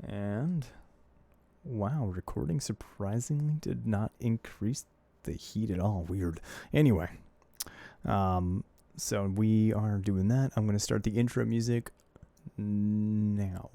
And wow, recording surprisingly did not increase the heat at all. Weird. Anyway, so we are doing that. I'm going to start the intro music now.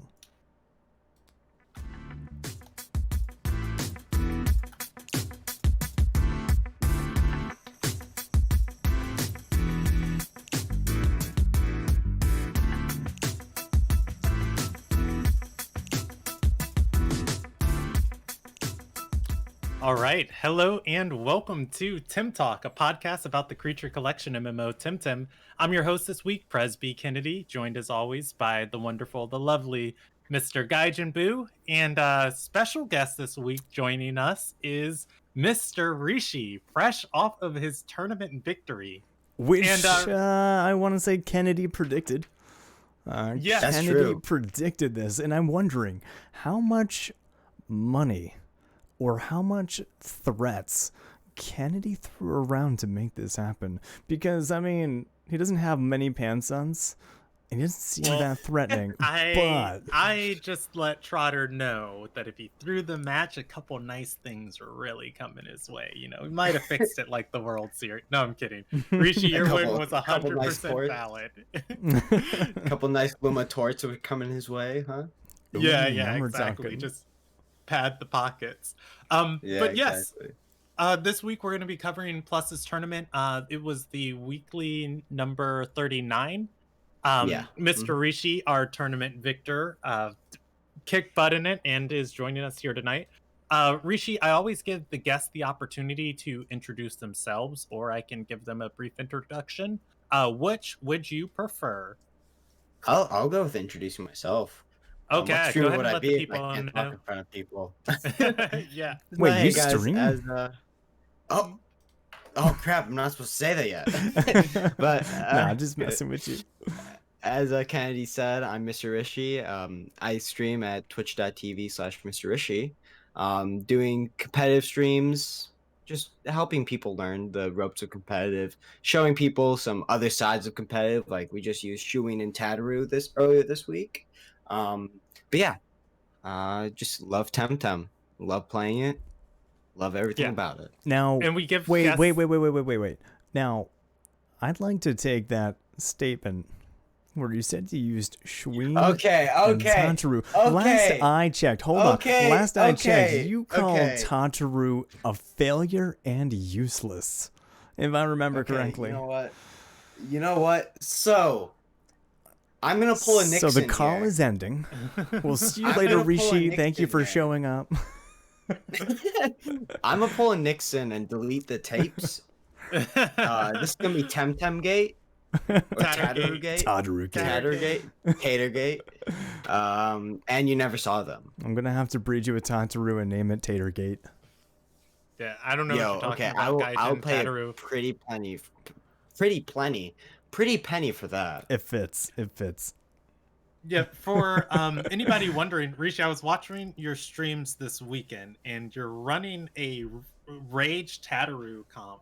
All right. Hello and welcome to Temtalk, a podcast about the creature collection MMO Temtem. I'm your host this week, Presby Kennedy, joined as always by the wonderful, the lovely Mr. Gaijin Boo. And special guest this week joining us is Mr. Rishi, fresh off of his tournament victory. Which I want to say Kennedy predicted. Yes, that's Kennedy true. predicted this, and I'm wondering how much money or how much threats Kennedy threw around to make this happen. Because, I mean, he doesn't have many pansons, and he doesn't seem that threatening. I just let Trotter know that if he threw the match, a couple nice things were really coming his way. You know, he might have fixed it like the World Series. No, I'm kidding. Rishi, your win was 100% valid. A couple nice Luma torts were coming his way, huh? Yeah, exactly. Just pad the pockets. But yes, exactly. This week we're going to be covering Plus's tournament. It was the weekly number 39. Mr. Rishi, our tournament victor, kicked butt in it and is joining us here tonight. Rishi, I always give the guests the opportunity to introduce themselves, or I can give them a brief introduction. Which would you prefer? I'll go with introducing myself. Okay, go ahead and let the people I can't talk in front of people. Yeah. Wait, you stream? Oh crap! I'm not supposed to say that yet. But nah, I'm just messing with you. As Kennedy said, I'm Mr. Rishi. I stream at twitch.tv/Mr. Rishi, doing competitive streams, just helping people learn the ropes of competitive, showing people some other sides of competitive, like we just used Shuin and Tataru earlier this week. But yeah, just love Temtem, love playing it, love everything about it. Now, and we give wait. Now, I'd like to take that statement where you said you used Shuin and Tataru. Last I checked, I checked, you called Tataru a failure and useless, if I remember correctly. You know what? So I'm gonna pull a Nixon. So the call is ending. We'll see you later, Rishi. Thank you for showing up. I'm gonna pull a Nixon and delete the tapes. This is gonna be Temtem Gate. Tattergate. Tatergate. And you never saw them. I'm gonna have to breed you a Tataru and name it Tatergate. Yeah, I don't know what you're talking about. I'll pay a pretty penny for that. It fits. Yeah, for anybody wondering, Rishi, I was watching your streams this weekend, and you're running a Rage Tataru comp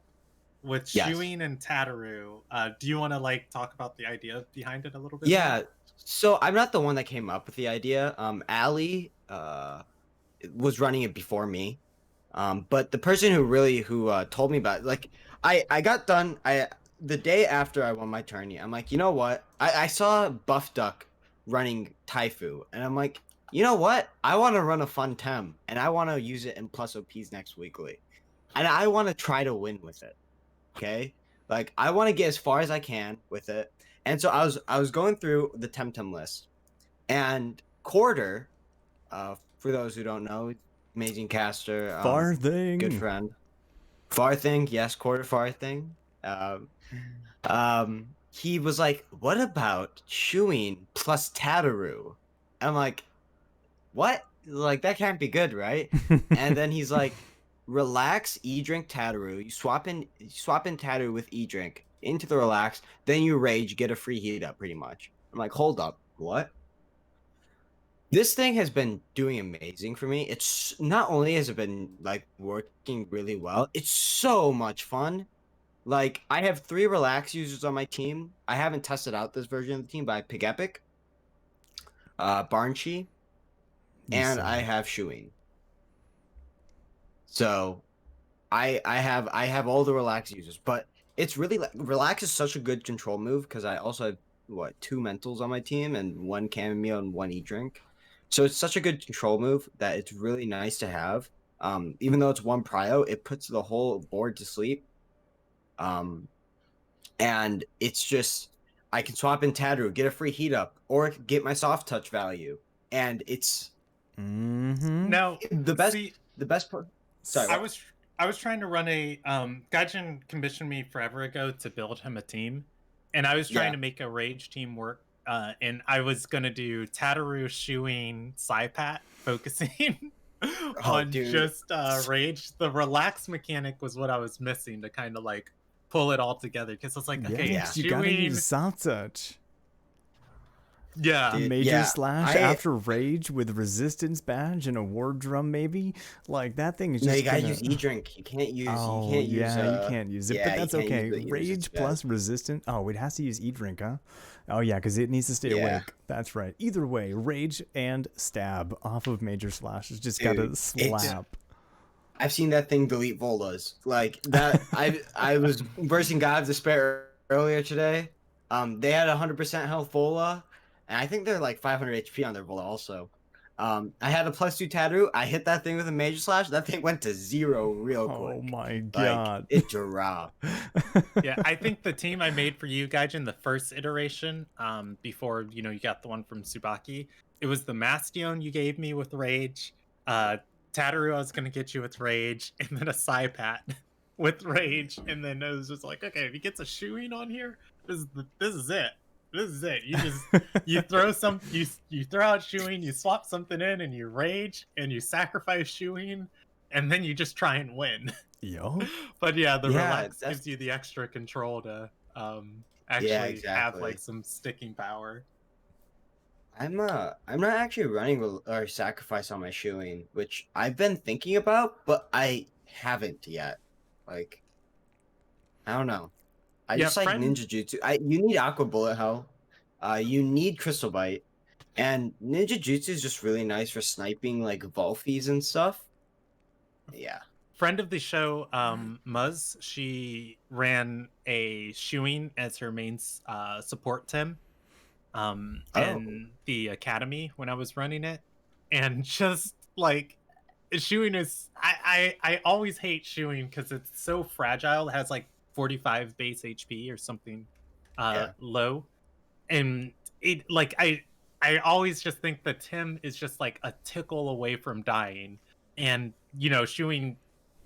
with Shuin and Tataru. Do you want to talk about the idea behind it a little bit? Yeah, so I'm not the one that came up with the idea. Ali was running it before me, but the person who told me about it, I got done. The day after I won my tourney, I'm like, you know what? I saw Buff Duck running Taifu, and I'm like, you know what? I want to run a fun Tem, and I want to use it in plus OPs next weekly, and I want to try to win with it. Okay, I want to get as far as I can with it, and so I was going through the Temtem list, and Quarter, for those who don't know, amazing caster, Farthing, good friend, Farthing, yes, Quarter Farthing, he was like, what about Shuin plus Tataru? And I'm like, what? That can't be good, right? And then he's like, relax, E-drink Tataru. You swap in Tataru with E-drink into the relax, then you rage, get a free heat up, pretty much. I'm like, hold up, what? This thing has been doing amazing for me. It's not only has it been working really well, it's so much fun. I have 3 relax users on my team. I haven't tested out this version of the team, but I pick Epic, Barnshi, and I have Shuin. So I have all the relax users, but it's really like relax is such a good control move because I also have 2 mentals on my team and 1 chamomile and 1 e-drink. So it's such a good control move that it's really nice to have. Even though it's 1 prio, it puts the whole board to sleep. And it's just I can swap in Tadru, get a free heat up, or get my soft touch value, and it's now the best part. Sorry, I was trying to run a Gaijin commissioned me forever ago to build him a team, and I was trying to make a rage team work. And I was gonna do Tataru, Shuin, Saipat, focusing on just rage. The relax mechanic was what I was missing to kind of like pull it all together because it's like, okay, you gotta use soft touch. Yeah, Major slash after rage with resistance badge and a war drum, maybe. Like that thing is just. No, you gotta use e-drink. You can't use. Oh, you can't use it, but that's okay. Rage plus resistant. Oh, it has to use e-drink, huh? Oh yeah, because it needs to stay awake. That's right. Either way, rage and stab off of major slash. It's just gotta slap. I've seen that thing delete Volas like that. I was versing God of Despair earlier today. They had 100% health Vola. And I think they're like 500 HP on their Vola also. I had a +2 Tadru. I hit that thing with a major slash. That thing went to 0 real quick. Oh my god. It dropped. Yeah, I think the team I made for you, Gaijin, the first iteration, before you got the one from Tsubaki, it was the Mastion you gave me with Rage. Tataru I was gonna get you with Rage, and then a Saipat with Rage, and then it was just like, okay, if he gets a Shuin on here, this is it. This is it. You just you throw out Shuin, you swap something in, and you rage, and you sacrifice Shuin, and then you just try and win. Yo. But yeah, the relax gives you the extra control to actually have like some sticking power. I'm not actually running or sacrifice on my Shuin, which I've been thinking about, but I haven't yet. Like, I don't know. I just like Ninja Jutsu. You need Aqua Bullet Hell. You need Crystal Bite. And Ninja Jutsu is just really nice for sniping like Volfies and stuff. Yeah. Friend of the show, Muzz, she ran a Shuin as her main support Tem in the academy when I was running it. And just like Shuin is I always hate Shuin because it's so fragile. It has like 45 base HP or something low, and it like I always just think that Tim is just like a tickle away from dying, and Shuin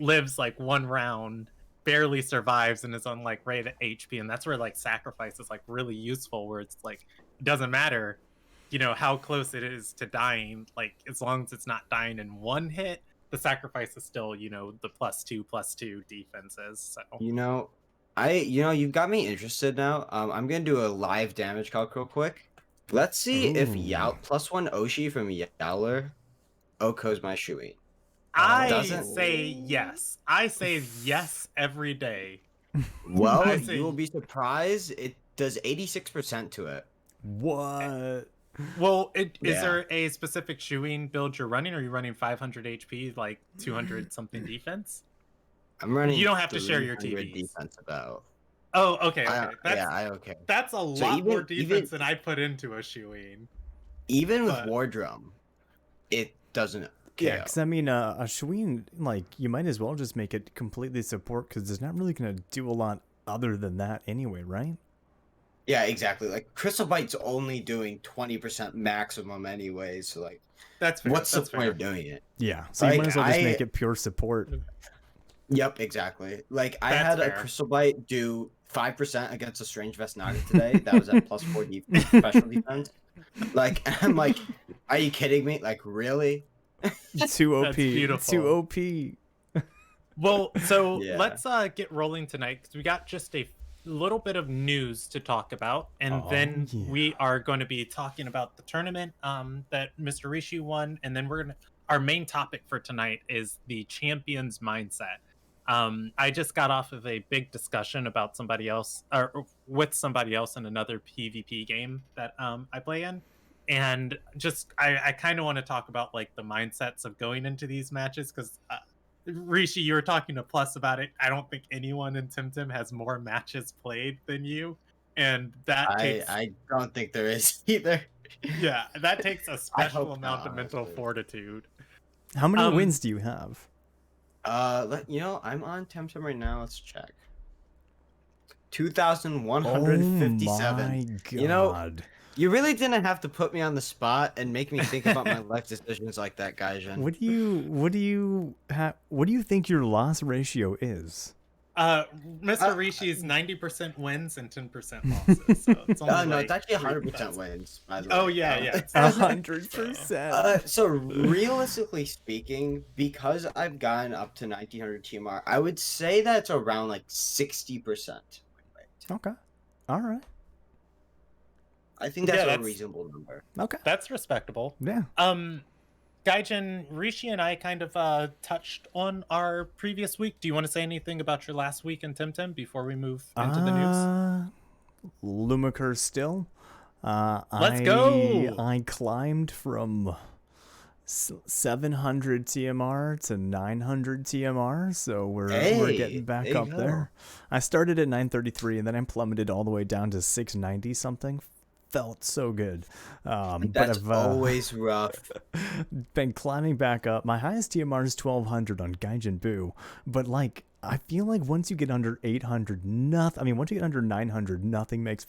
lives like 1 round, barely survives, and is on like right at HP, and that's where like sacrifice is like really useful, where it's like it doesn't matter how close it is to dying, like as long as it's not dying in 1 hit, the sacrifice is still the +2/+2 defenses. So you've got me interested now. I'm gonna do a live damage calc real quick. Let's see if +1 Oshi from Yowler Oko's my Shuin. I say yes. I say yes every day. Well, you will be surprised. It does 86% to it. What? Well, is there a specific Shuin build you're running? Or are you running 500 HP, like 200 something defense? I'm running. You don't have to share your TVs. Defense about. Oh, okay. That's a lot more defense than I put into a Shuin. Even with War Drum, it doesn't. Yeah, because I mean, a Shuin, like you might as well just make it completely support because it's not really gonna do a lot other than that anyway, right? Yeah, exactly. Like Crystal Bite's only doing 20% maximum anyway, so like that's fair. What's the point of doing it? Yeah, so like, you might as well just make it pure support. Yep, exactly. Like I had a Crystal Bite do 5% against a Strange Vest Naga today. That was at +4 defense, special defense. Like I'm like, are you kidding me? Like really? Too OP. Too OP. Well, so let's get rolling tonight because we got just a little bit of news to talk about, and then we are going to be talking about the tournament that Mr. Rishi won, and then our main topic for tonight is the champion's mindset. I just got off of a big discussion about somebody else or with somebody else in another PvP game that I play in, And just I kind of want to talk about like the mindsets of going into these matches, because Rishi, you were talking to Plus about it. I don't think anyone in Temtem has more matches played than you, and that takes I don't think there is either. Yeah, that takes a special amount of mental fortitude. How many wins do you have? I'm on Temtem right now. Let's check. 2,157. Oh my God. You really didn't have to put me on the spot and make me think about my life decisions like that, Gaijin. What do you think your loss ratio is? Mr. Rishi's 90% wins and 10% losses. So it's only it's actually 100% wins, by the way. Oh yeah. 100%. So realistically speaking, because I've gotten up to 1900 TMR, I would say that's around like 60%. Okay. All right. I think that's a reasonable number. Okay. That's respectable. Yeah. Gaijin, Rishi and I kind of touched on our previous week. Do you want to say anything about your last week in Temtem before we move into the news? Lumiker still. Let's go. I climbed from 700 TMR to 900 TMR, so we're getting back up there. I started at 933 and then I plummeted all the way down to 690 something. Felt so good. That's always rough. Been climbing back up. My highest TMR is 1200 on Gaijin Buu, but like I feel like once you get under 800, once you get under 900, nothing makes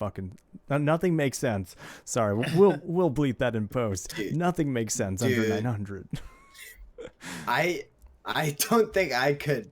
sense. Sorry, we'll bleep that in post. Dude, nothing makes sense under 900. I don't think I could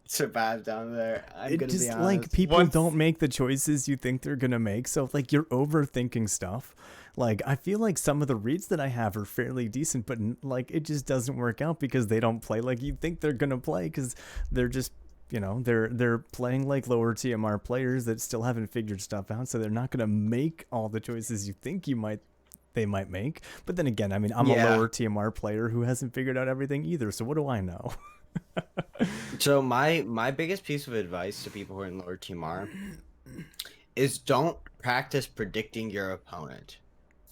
survive down there. I'm gonna be honest. Like people don't make the choices you think they're gonna make, so like you're overthinking stuff. Like I feel like some of the reads that I have are fairly decent, but like it just doesn't work out because they don't play like you think they're gonna play, because they're just they're playing like lower TMR players that still haven't figured stuff out, so they're not gonna make all the choices you think they might make. But then again, I'm a lower TMR player who hasn't figured out everything either, so what do I know? So my biggest piece of advice to people who are in lower TMR is don't practice predicting your opponent.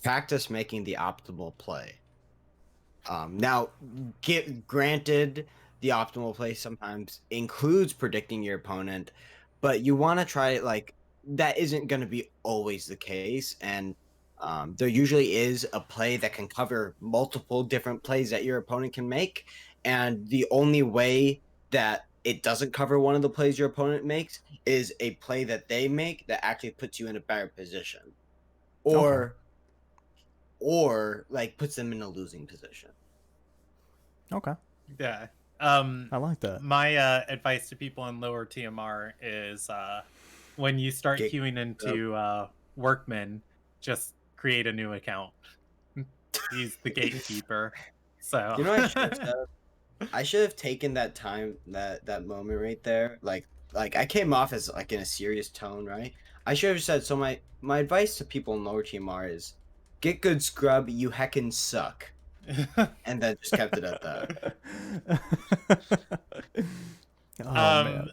Practice making the optimal play. Now, granted, the optimal play sometimes includes predicting your opponent, but you want to try it like that isn't going to be always the case, and there usually is a play that can cover multiple different plays that your opponent can make, and the only way that it doesn't cover one of the plays your opponent makes is a play that they make that actually puts you in a better position, or like puts them in a losing position. Okay. Yeah. I like that. My advice to people in lower TMR is when you start queuing into Workman, just create a new account. He's the gatekeeper. So I should have taken that time, that moment right there. Like I came off as like in a serious tone, right? I should have said, so my advice to people in lower TMR is get good scrub, you heckin' suck. And then just kept it at that. Man.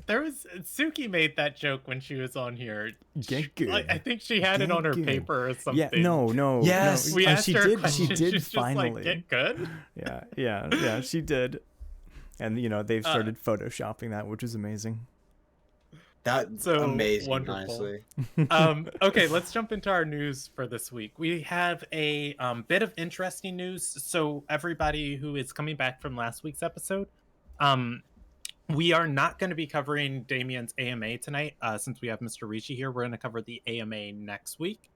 Suki made that joke when she was on here. Get good. I think she had it on her paper or something. Yeah, no. Yes, we asked her she did finally. Just like, get good. Yeah, she did. And they've started photoshopping that, which is amazing. That's so amazing, wonderful. Honestly. Okay, let's jump into our news for this week. We have a bit of interesting news. So everybody who is coming back from last week's episode, we are not going to be covering Damien's AMA tonight. Since we have Mr. Rishi here, we're going to cover the AMA next week.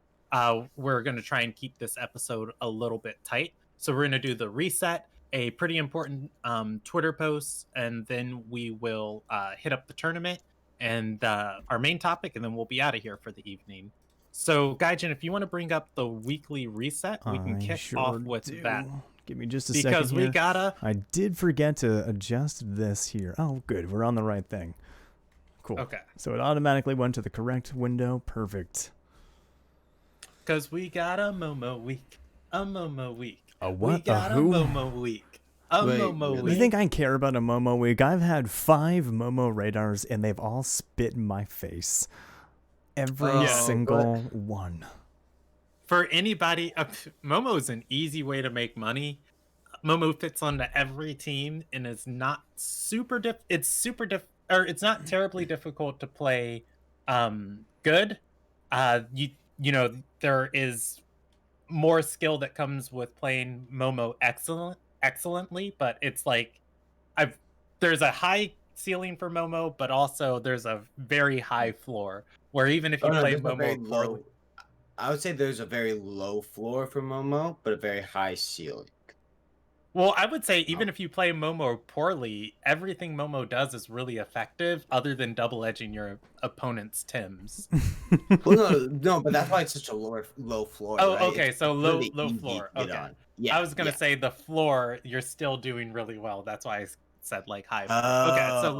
We're going to try and keep this episode a little bit tight. So we're going to do the reset, a pretty important Twitter post, and then we will hit up the tournament and our main topic, and then we'll be out of here for the evening. So, Gaijin, if you want to bring up the weekly reset, we can kick off with that. Give me just a second here. Because we gotta... I did forget to adjust this here. Oh, good. We're on the right thing. Cool. Okay. So it automatically went to the correct window. Perfect. Because we got a Momo week. A Momo week. A what? We got a Momo week. Momo week. You think I care about a Momo week? I've had 5 Momo radars, and they've all spit in my face. Every single one. for anybody, Momo is an easy way to make money. Momo fits onto every team and is not it's not terribly difficult to play good. You know there is more skill that comes with playing Momo excellently, but it's like I've there's a high ceiling for Momo, but also there's a very high floor where even if you play Momo poorly. I would say there's a very low floor for Momo, but a very high ceiling. Well, I would say even if you play Momo poorly, everything Momo does is really effective, other than double edging your opponent's Tims. Well, no, but that's why it's such a low floor. Oh, right? okay, so really low floor. Okay, yeah. I was gonna say the floor you're still doing really well. That's why I said like high floor. Okay, so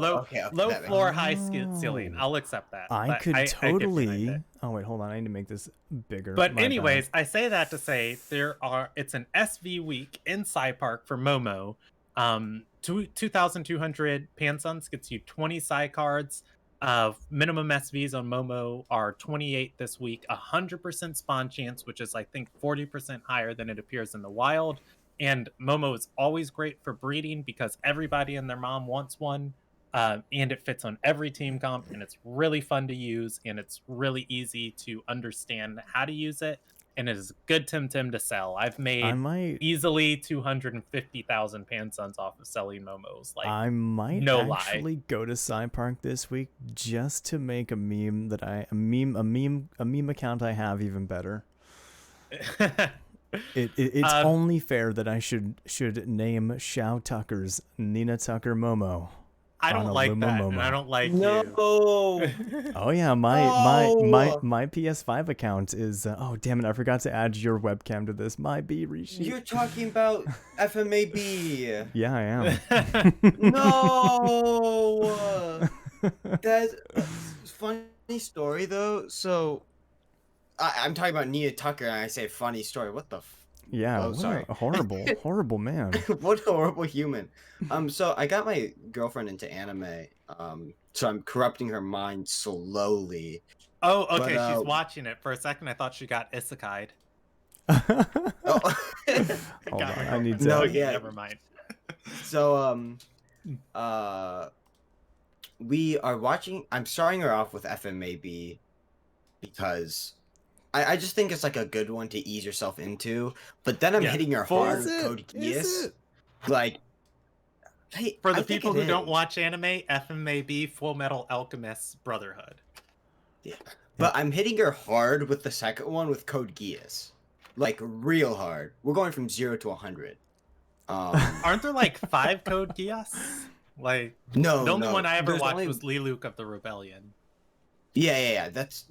low floor, high ceiling. I'll accept that. I could totally. Oh wait, hold on. I need to make this bigger. But anyways, I say that to say it's an SV week in Park for Momo. 2,200 Pansuns gets you 20 Psy cards. Minimum SVs on Momo are 28 this week, 100% spawn chance, which is I think 40% higher than it appears in the wild. And Momo is always great for breeding because everybody and their mom wants one. And it fits on every team comp, and it's really fun to use, and it's really easy to understand how to use it, and it is a good Temtem to sell. I've made easily 250,000 Pansuns off of selling Momos. Like, I might actually go to Park this week just to make a meme that a meme account I have even better. It's only fair that I should name Shao Tucker's Nina Tucker Momo. I don't like that, and I don't like you. Oh yeah, my PS5 account is. Oh damn it! I forgot to add your webcam to this. My B Rishi. You're talking about FMAB. Yeah, I am. No. That's a funny story though. So, I'm talking about Nia Tucker, and I say funny story. What the? Yeah, sorry. A horrible man. What a horrible human. So I got my girlfriend into anime. So I'm corrupting her mind slowly. Oh, okay. She's watching it. For a second, I thought she got isekai'd. Hold on, I need to. No, yeah. Never mind. So we are watching. I'm starting her off with FMAB because I just think it's like a good one to ease yourself into, but then I'm hitting her hard with Code Geass. Like, for the people who don't watch anime, FMAB, Full Metal Alchemist Brotherhood. Yeah, but I'm hitting her hard with the second one with Code Geass, like real hard. We're going from 0 to 100. Aren't there like 5 Code Geass? Like, no, the only one I ever watched was Liluke of the Rebellion. Yeah. That's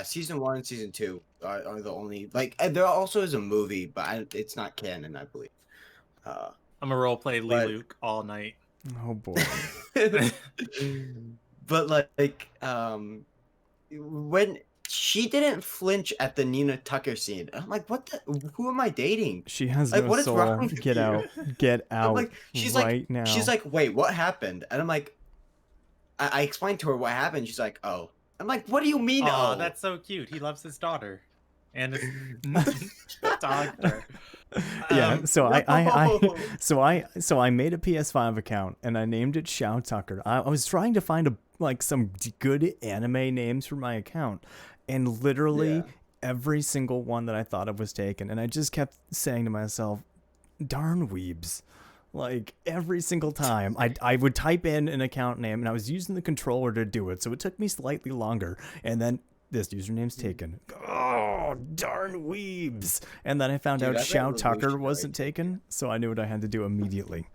season 1 and season 2 are the only there also is a movie, but it's not canon, I believe. I'm gonna roleplay Liluke all night. Oh boy. But when she didn't flinch at the Nina Tucker scene, I'm like, who am I dating? She has no soul. Get out she's now. She's like, wait, what happened? And I'm like, I explained to her what happened. She's like, oh. I'm like, what do you mean? Oh, that's so cute. He loves his daughter, and his daughter. Yeah. So I made a PS5 account and I named it Shao Tucker. I was trying to find some good anime names for my account, and literally every single one that I thought of was taken, and I just kept saying to myself, "Darn weebs." Like every single time I would type in an account name and I was using the controller to do it. So it took me slightly longer. And then this username's taken. Oh, darn weebs. And then I found out Shao Tucker wasn't taken. So I knew what I had to do immediately.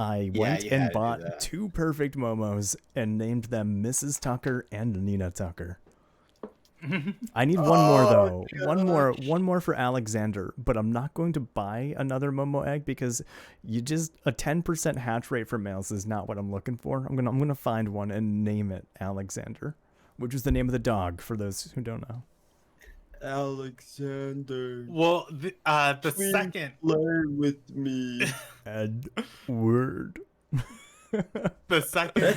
I went and bought 2 perfect Momos and named them Mrs. Tucker and Nina Tucker. I need one more though. God. One more for Alexander, but I'm not going to buy another Momo egg because a 10% hatch rate for males is not what I'm looking for. I'm gonna find one and name it Alexander, which is the name of the dog for those who don't know. Alexander. Well, the second learn with me. Edward. The second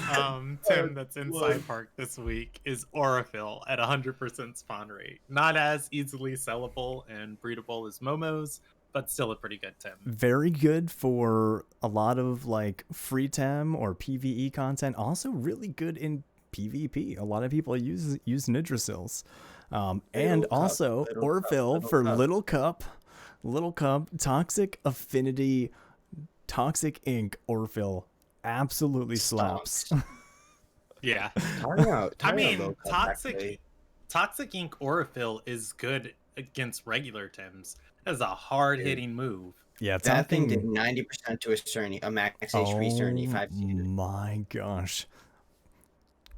Tem that's inside park this week is Orophyll at 100% spawn rate. Not as easily sellable and breedable as Momo's, but still a pretty good Tem. Very good for a lot of like free Tem or PvE content. Also really good in PvP. A lot of people use Nidrasils. And also Orophyll for Little Cup, Toxic Affinity, Toxic Ink Orophyll absolutely slaps. Yeah. Toxic Ink Orophyll is good against regular Tems. That's a hard-hitting move. Yeah, that thing did 90% to a Cerny, a max HP Cerny 5 season. My gosh.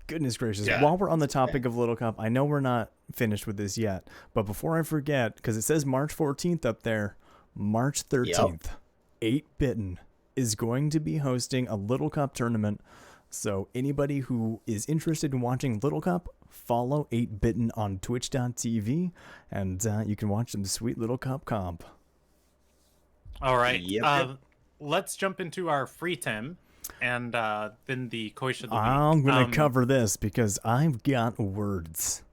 Goodness gracious. Yeah. While we're on the topic of Little Cup, I know we're not finished with this yet, but before I forget, because it says March 14th up there, March 13th, 8-Bitten is going to be hosting a Little Cup tournament. So anybody who is interested in watching Little Cup, follow 8-Bitten on twitch.tv, and you can watch some sweet Little Cup comp. All right. Let's jump into our free Tem, and then the Koish of the week. I'm going to cover this because I've got words.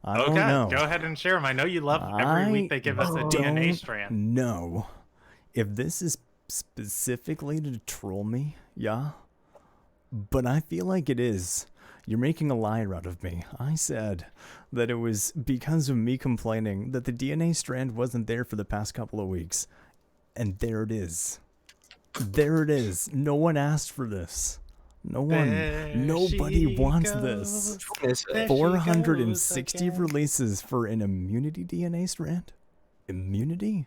I don't know. Go ahead and share them. I know you love every week they give us a DNA strand. No. If this is specifically to troll me, yeah, but I feel like it is. You're making a liar out of me. I said that it was because of me complaining that the DNA strand wasn't there for the past couple of weeks, and there it is. There it is. No one asked for this. Nobody wants this. 460 releases for an immunity DNA strand? Immunity?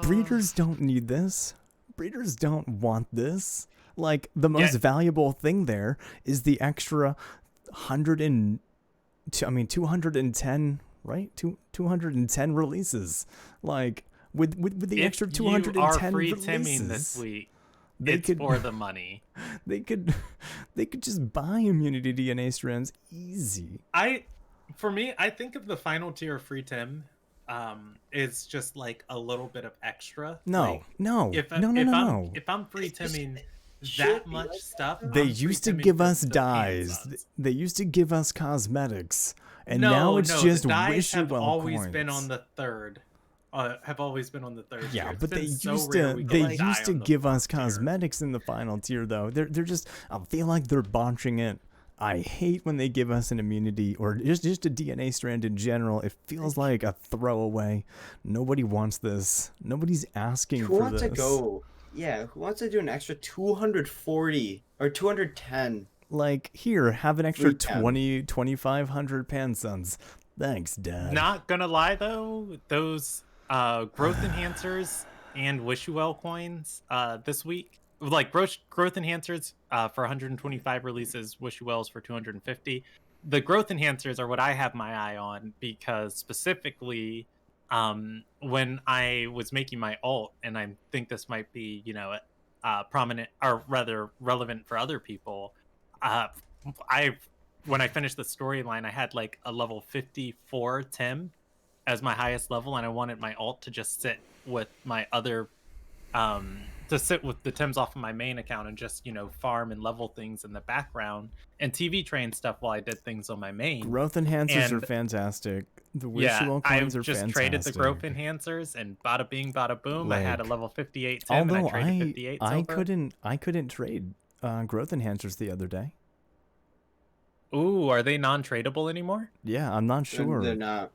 Breeders don't need this. Breeders don't want this. Like, the most valuable thing there is the extra 210, right? 210 releases. Like, with the extra 210 releases, Temming this week, it's for the money. They could just buy immunity DNA strands easy. For me, I think of the final tier of free Tem is just like a little bit of extra. No. If I'm free Temming that much stuff, they used to give us dyes. They used to give us cosmetics, and now it's just dyes have always been on the third. Have always been on the third. Yeah, tier. But they used to give us cosmetics in the final tier, though. They're just. I feel like they're botching it. I hate when they give us an immunity or just a DNA strand in general. It feels like a throwaway. Nobody wants this. Nobody's asking for this. Who wants to do an extra 240 or 210? Like, here, have an extra 2,500 Pansuns. Thanks, Dad. Not gonna lie, though, those growth enhancers and Wish You Well coins this week, like growth enhancers for 125 releases, Wish You Wells for 250. The growth enhancers are what I have my eye on, because specifically when I was making my alt, and I think this might be, prominent or rather relevant for other people, when I finished the storyline, I had like a level 54 Tem as my highest level, and I wanted my alt to just sit with my other to sit with the Tems off of my main account and just, farm and level things in the background and TV train stuff while I did things on my main. Growth enhancers are fantastic. The Wishwell coins are fantastic. I just traded the growth enhancers, and bada bing, bada boom, I had a level 58 Tem, and I traded 58 silver. I couldn't trade growth enhancers the other day. Ooh, are they non-tradable anymore? Yeah, I'm not sure. They're not.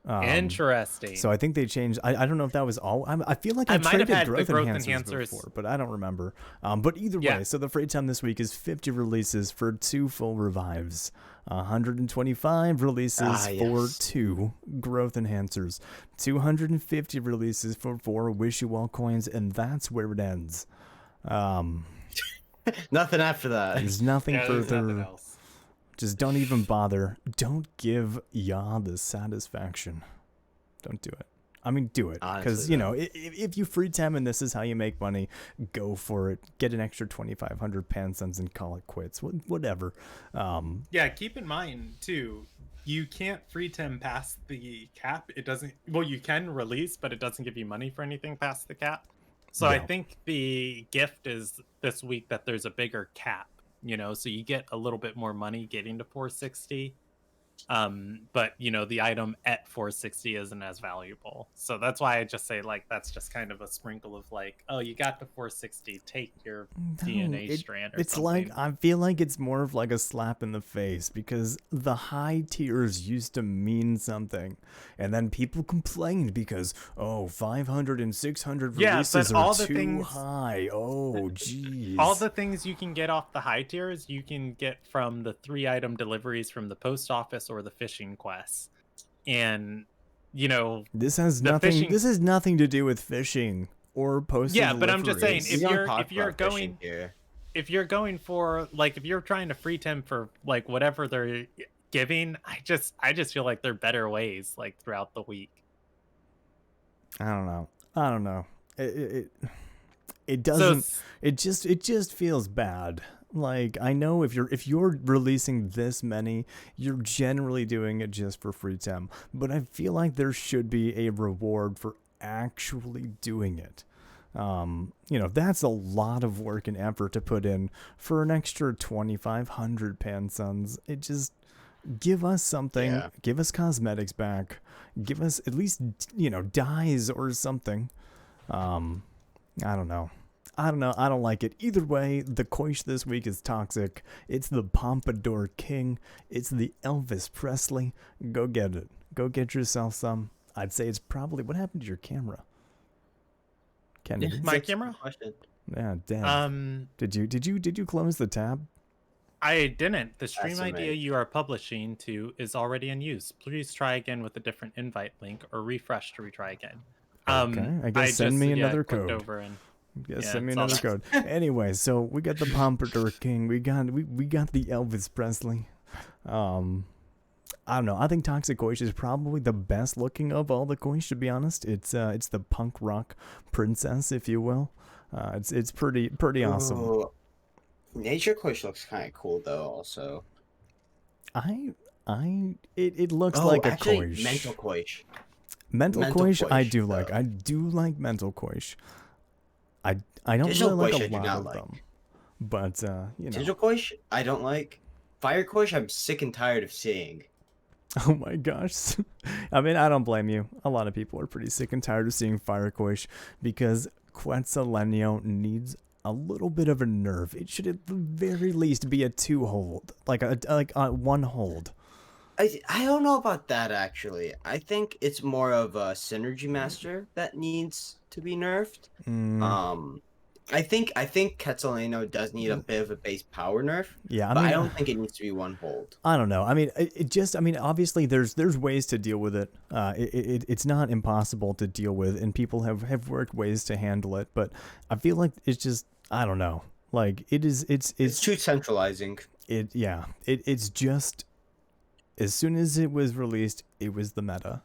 Interesting. So I think they changed. I don't know if that was all. I feel like I traded growth enhancers before, but I don't remember. But either way, so the free time this week is 50 releases for 2 full revives, 125 releases for 2 growth enhancers, 250 releases for 4 Wish You Well coins, and that's where it ends. Nothing after that. There's nothing further. There's nothing else. Just don't even bother. Don't give Ya the satisfaction. Don't do it. I mean, do it. Because, if you free Tem and this is how you make money, go for it. Get an extra 2,500 Pansuns and call it quits. Whatever. Keep in mind, too, you can't free Tem past the cap. It doesn't... Well, you can release, but it doesn't give you money for anything past the cap. So I think the gift is this week that there's a bigger cap, so you get a little bit more money getting to 460. But the item at 460 isn't as valuable, so that's why I just say like that's just kind of a sprinkle of like, oh, you got to 460, take your DNA strand or it's something. Like I feel like it's more of like a slap in the face, because the high tiers used to mean something, and then people complained because 500 and 600 releases are too high. Oh geez. All the things you can get off the high tiers you can get from the 3-item deliveries from the post office or the fishing quests. And this has nothing to do with fishing or post deliveries. But I'm just saying, if you're going for like, if you're trying to free Tem for like whatever they're giving, I just feel like there are better ways like throughout the week. I don't know. It doesn't. It just feels bad. Like, I know if you're releasing this many, you're generally doing it just for free Tem, but I feel like there should be a reward for actually doing it. That's a lot of work and effort to put in for an extra 2,500 Pansuns. It just, give us something. Yeah. Give us cosmetics back. Give us at least dyes or something. I don't know. I don't like it. Either way, the Koish this week is toxic. It's the Pompadour King. It's the Elvis Presley. Go get it. Go get yourself some. I'd say it's probably... What happened to your camera? Kennedy? My camera? Yeah, damn. Did you close the tab? I didn't. The stream idea you are publishing to is already in use. Please try again with a different invite link or refresh to retry again. Okay, I guess send me another code. Send me another code. Anyway, so we got the Pompadour King. We got the Elvis Presley. I don't know. I think Toxic Koish is probably the best looking of all the Koish, to be honest. It's the punk rock princess, if you will. It's pretty awesome. Ooh. Nature Koish looks kind of cool though. Also, it looks like a Koish. Mental Koish. Mental Koish, I do like. I do like Mental Koish. I don't really like a lot of them, but Digital Koish, I don't like. Fire Koish, I'm sick and tired of seeing. Oh my gosh. I mean, I don't blame you. A lot of people are pretty sick and tired of seeing Fire Koish because Quetzalcoatl needs a little bit of a nerf. It should at the very least be a 2-hold, like a 1-hold. I don't know about that actually. I think it's more of a Synergy Master that needs to be nerfed. I think Quetzalcoatl does need a bit of a base power nerf. Yeah, but I don't think it needs to be 1-hold. I don't know. I mean, obviously there's ways to deal with it. It's not impossible to deal with, and people have worked ways to handle it. But I feel like it's just, I don't know. Like it's too centralizing. It's just, as soon as it was released, it was the meta.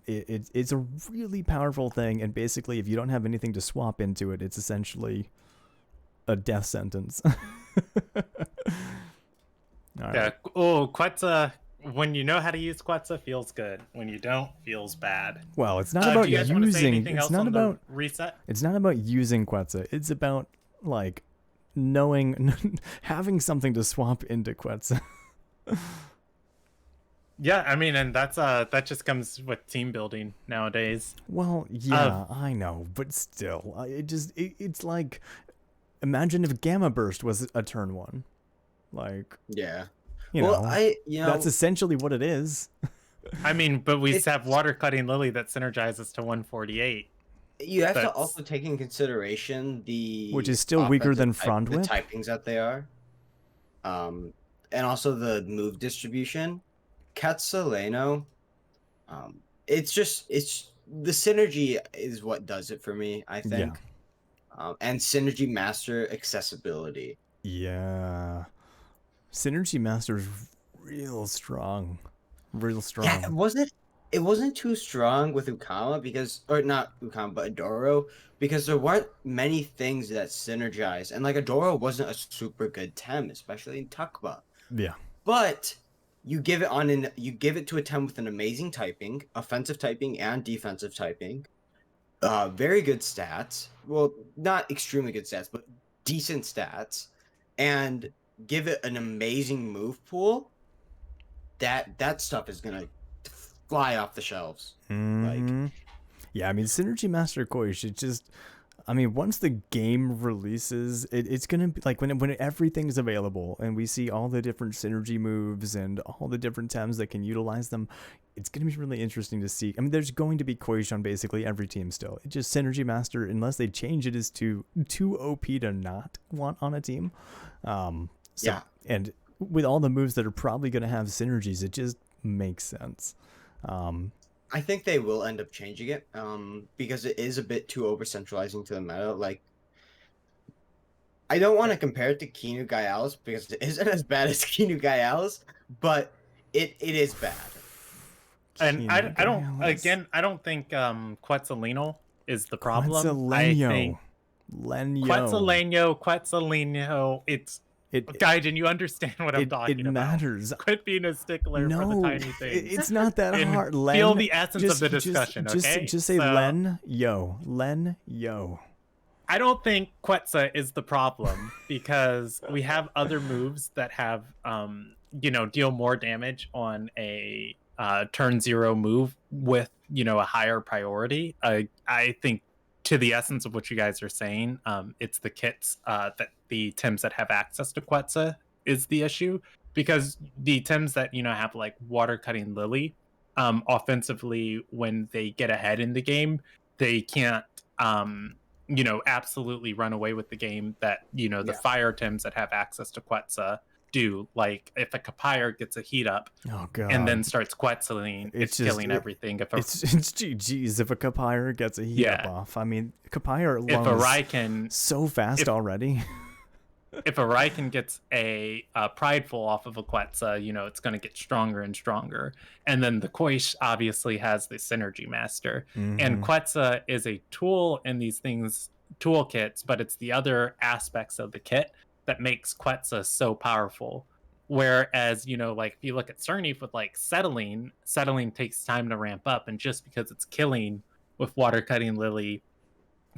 It's a really powerful thing, and basically if you don't have anything to swap into it, it's essentially a death sentence. Yeah. Oh, Quetzal, when you know how to use Quetzal, feels good. When you don't, feels bad. Well, it's not about using. It's not about reset. It's not about using Quetzal. It's about like knowing, having something to swap into Quetzal. Yeah, I mean, and that just comes with team building nowadays. Well, yeah, I know, but still, it's like, imagine if Gamma Burst was a turn 1, like, yeah, that's essentially what it is. I mean, but we have Water Cutting Lily that synergizes to 148. You have to also take in consideration which is still weaker than Front Whip, the typings that they are, and also the move distribution. Quetzalcoatl, it's the synergy is what does it for me, I think. Yeah. And Synergy Master accessibility. Yeah. Synergy Master is real strong. Yeah, it wasn't too strong with Ukama or not Ukama, but Adoro, because there weren't many things that synergize. And like Adoro wasn't a super good Tem, especially in Tukba. Yeah. But you give it to a Tem with an amazing typing, offensive typing and defensive typing, very good stats. Well, not extremely good stats, but decent stats, and give it an amazing move pool, that stuff is gonna fly off the shelves. Mm-hmm. Yeah, I mean, Synergy Master Koi should just, I mean, once the game releases, it's gonna be like when everything's available and we see all the different synergy moves and all the different tems that can utilize them. It's gonna be really interesting to see. I mean, there's going to be Koish on basically every team still. It just Synergy Master, unless they change it, is too OP to not want on a team. Yeah, and with all the moves that are probably gonna have synergies, it just makes sense. I think they will end up changing it, because it is a bit too over centralizing to the meta. Like, I don't want to compare it to Kinu Gaialis because it isn't as bad as Kinu Gaialis, but it is bad. And I don't think Quetzalino is the problem. I think Quetzalino, it's Gaijin, you understand what I'm talking about. It matters. Quit being a stickler for the tiny things. It's not that hard. Len, feel the essence of the discussion, okay? Just say Len, yo. I don't think Quetzal is the problem because we have other moves that have, deal more damage on a turn 0 move with, a higher priority. I think to the essence of what you guys are saying, it's the kits that the Tems that have access to Quetzal is the issue, because the Tems that have like Water Cutting Lily, offensively, when they get ahead in the game, they can't absolutely run away with the game that the fire Tems that have access to Quetzal do. Like if a Kapire gets a heat up and then starts Quetzaling, it's killing everything. It's GG's if a Kapire gets a heat up off. I mean, Kapire alone if a Raiken so fast already. If a Raiken gets a Prideful off of a Quetzal, it's going to get stronger and stronger. And then the Koish obviously has the Synergy Master. Mm-hmm. And Quetzal is a tool in these things, toolkits, but it's the other aspects of the kit that makes Quetzal so powerful. Whereas, like if you look at Cernif with like settling takes time to ramp up. And just because it's killing with Water Cutting Lily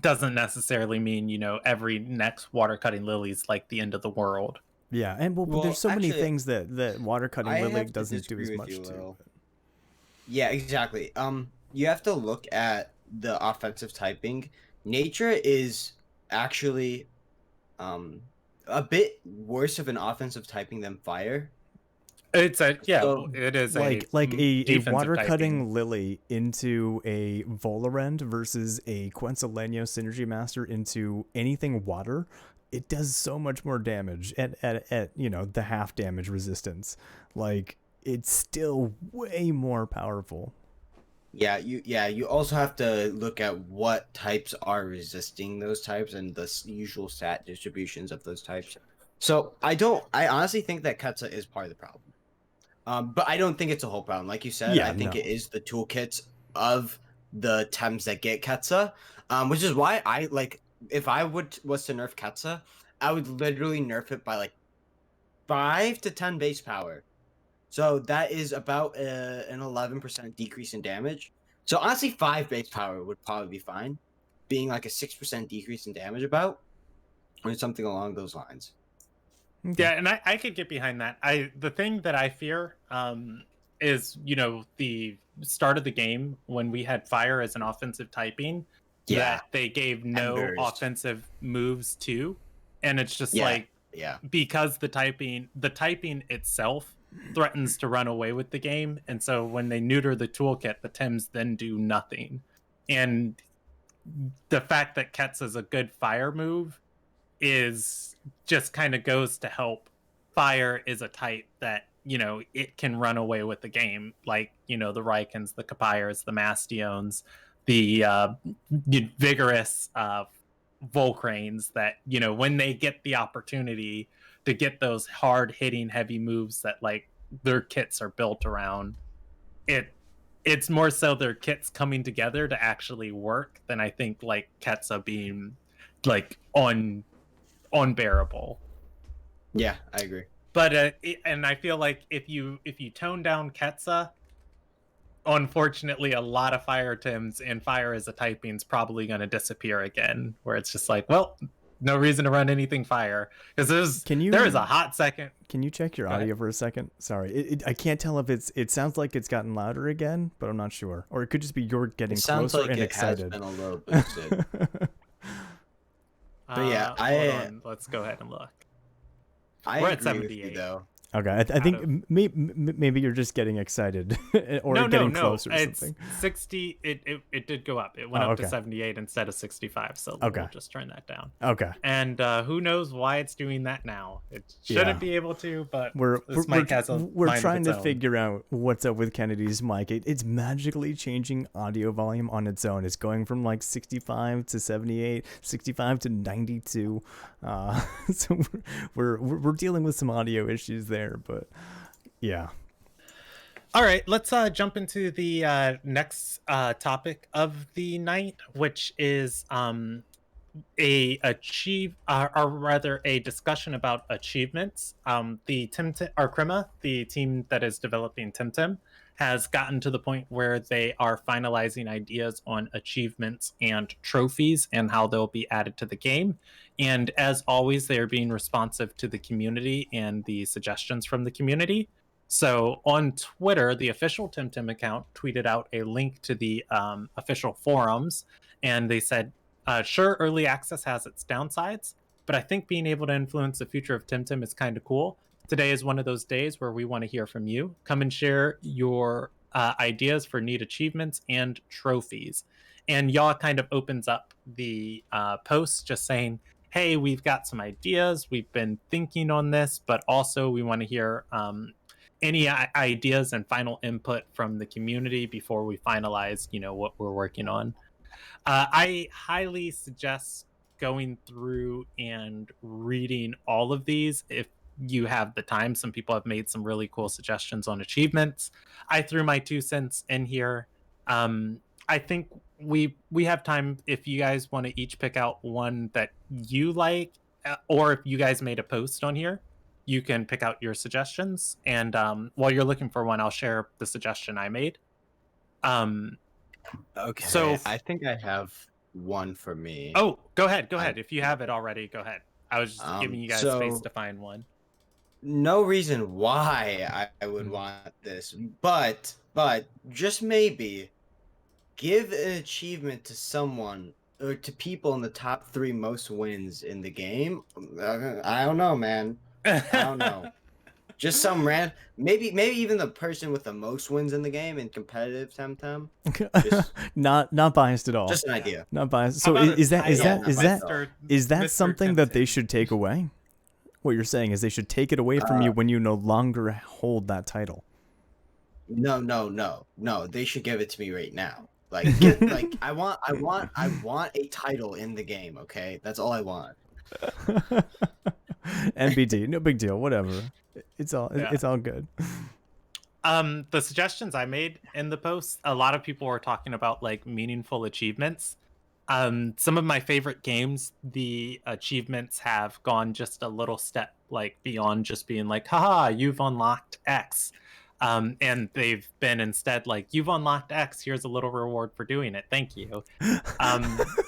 doesn't necessarily mean every next Water Cutting Lily is like the end of the world. Yeah, and well there's so many things that Water Cutting Lily doesn't do as much to. Yeah, exactly. You have to look at the offensive typing. Nature is actually a bit worse of an offensive typing than fire. It is like a Water Cutting Lily into a Volarend versus a Quetzaleno Synergy Master into anything water. It does so much more damage at the half damage resistance. Like, it's still way more powerful. You also have to look at what types are resisting those types and the usual stat distributions of those types. So I honestly think that Quetzal is part of the problem. But I don't think it's a whole problem. Like you said, I think it is the toolkits of the Tems that get Quetzal, which is why if I was to nerf Quetzal, I would literally nerf it by like 5 to 10 base power. So that is about an 11% decrease in damage. So honestly, 5 base power would probably be fine, being like a 6% decrease in damage or something along those lines. Okay. Yeah, and I could get behind that. The thing that I fear is, the start of the game when we had fire as an offensive typing, that they gave no offensive moves to. And it's just because the typing itself threatens to run away with the game. And so when they neuter the toolkit, the Tems then do nothing. And the fact that Quetzal is a good fire move is just kind of goes to help. Fire is a type that it can run away with the game, like the Raikens, the Kapires, the Mastions, the vigorous Volcranes, that when they get the opportunity to get those hard hitting heavy moves that like their kits are built around, it's more so their kits coming together to actually work than I think like Quetzal being like unbearable. Yeah, I agree. But and I feel like if you tone down Quetzal, unfortunately a lot of fire Tims, and fire as a typing is probably going to disappear again, where it's just like, well, no reason to run anything fire, because there is a hot second. Can you check your audio for a second? Sorry, I can't tell if it sounds like it's gotten louder again, but I'm not sure. Or it could just be you're getting closer and excited. It sounds like it has been a little boosted. But yeah, let's go ahead and look. We're at 78 with you, though. Okay, I think maybe you're just getting excited or getting closer. It's 60. It did go up. It went up to 78 instead of 65. So we'll just turn that down. Okay. And who knows why it's doing that now? It shouldn't be able to, but we're trying to figure out what's up with Kennedy's mic. It's magically changing audio volume on its own. It's going from like 65 to 78, 65 to 92. So we're dealing with some audio issues there. But yeah. All right, let's jump into the next topic of the night, which is a discussion about achievements. The Temtem, or Crema, the team that is developing Temtem, has gotten to the point where they are finalizing ideas on achievements and trophies and how they'll be added to the game. And as always, they are being responsive to the community and the suggestions from the community. So on Twitter, the official Temtem account tweeted out a link to the official forums, and they said, sure, early access has its downsides, but I think being able to influence the future of Temtem is kind of cool. Today is one of those days where we want to hear from you. Come and share your ideas for neat achievements and trophies. And Yaw kind of opens up the post just saying, hey, we've got some ideas. We've been thinking on this, but also we want to hear any ideas and final input from the community before we finalize, what we're working on. I highly suggest going through and reading all of these if you have the time. Some people have made some really cool suggestions on achievements. I threw my 2 cents in here. I think we have time if you guys want to each pick out one that you like, or if you guys made a post on here, you can pick out your suggestions. And while you're looking for one, I'll share the suggestion I made. Okay. So I think I have one for me. Oh, go ahead. If you have it already, go ahead. I was just giving you guys space to find one. No reason why I would want this, but just maybe give an achievement to someone or to people in the top 3 most wins in the game. I don't know, man. I don't know. Just some random, maybe even the person with the most wins in the game in competitive Temtem. Not biased at all. Just an idea. Not biased. So is that something that they should take away? What you're saying is they should take it away from you when you no longer hold that title. No. They should give it to me right now. Like, I want a title in the game. Okay, that's all I want. NBD, no big deal. Whatever. It's all good. The suggestions I made in the post, a lot of people were talking about like meaningful achievements. Some of my favorite games, the achievements have gone just a little step like beyond just being like, haha, you've unlocked X. And they've been instead like, you've unlocked X, here's a little reward for doing it. Thank you.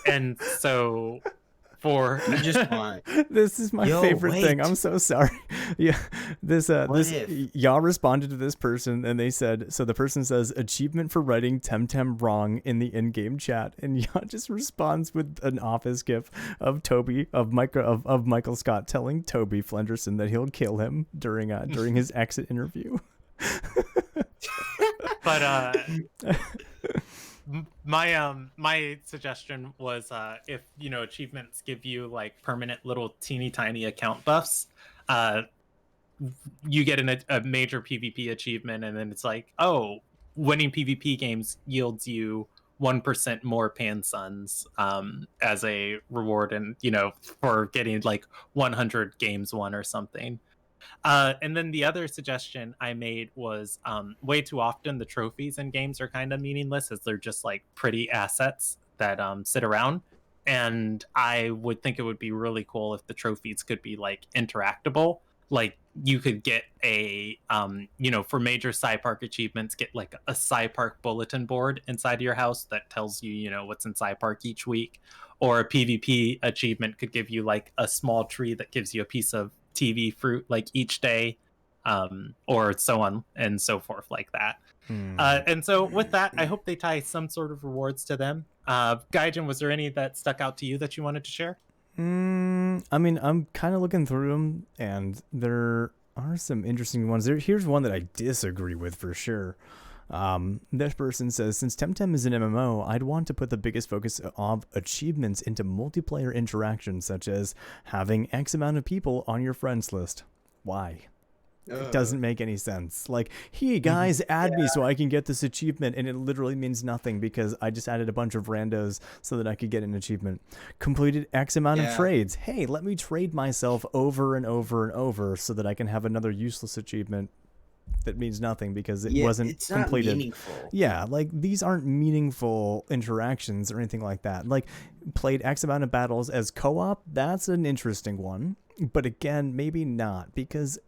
And so for you just want this is my favorite thing. I'm so sorry. Yeah. Y'all responded to this person and they said, so the person says achievement for writing Temtem wrong in the in-game chat, and y'all just responds with an office gif of Michael Scott telling Toby Flenderson that he'll kill him during his exit interview. But my suggestion was if achievements give you like permanent little teeny tiny account buffs, you get a major PvP achievement, and then it's like, oh, winning PvP games yields you 1% more Pansuns as a reward, and for getting like 100 games won or something. And then the other suggestion I made was way too often the trophies in games are kind of meaningless, as they're just like pretty assets that sit around. And I would think it would be really cool if the trophies could be like interactable. Like you could get a for major Park achievements, get like a Park bulletin board inside your house that tells you what's in Park each week, or a PvP achievement could give you like a small tree that gives you a piece of TV fruit like each day, or so on and so forth like that. And so with that, I hope they tie some sort of rewards to them. Gaijin, was there any that stuck out to you that you wanted to share? I mean, I'm kind of looking through them, and there are some interesting ones. Here's one that I disagree with for sure. This person says, since Temtem is an MMO, I'd want to put the biggest focus of achievements into multiplayer interactions, such as having X amount of people on your friends list. Why? It doesn't make any sense. Like, hey guys, add me so I can get this achievement, and it literally means nothing because I just added a bunch of randos so that I could get an achievement. Completed X amount of trades. Hey, let me trade myself over and over and over so that I can have another useless achievement that means nothing because it wasn't completed. Not meaningful. Yeah, like these aren't meaningful interactions or anything like that. Like, played X amount of battles as co-op, that's an interesting one. But again, maybe not, because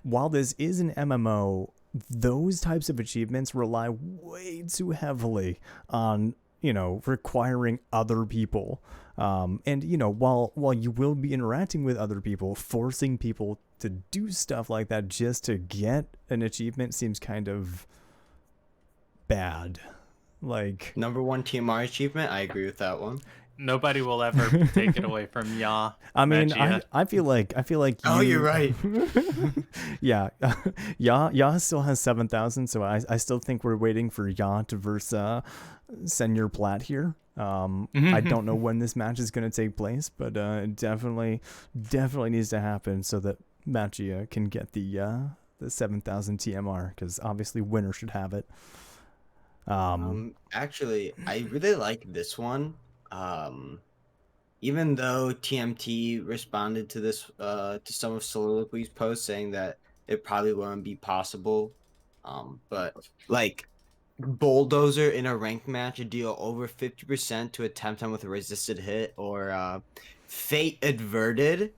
while this is an MMO, those types of achievements rely way too heavily on, requiring other people. And, while you will be interacting with other people, forcing people to do stuff like that just to get an achievement seems kind of bad. Like, number 1 TMR achievement, I agree with that one. Nobody will ever take it away from Ya. I mean, I feel like oh, you're right. Yeah, Ya still has 7,000, so I still think we're waiting for Ya to verse Senor Plat here. I don't know when this match is going to take place, but it definitely needs to happen so that Machia can get the 7,000 TMR, because obviously winner should have it. Actually, I really like this one. Even though TMT responded to this to some of Soliloquy's posts saying that it probably wouldn't be possible, but like Bulldozer in a ranked match, deal over 50% to a Temtem with a resisted hit, or Fate Adverted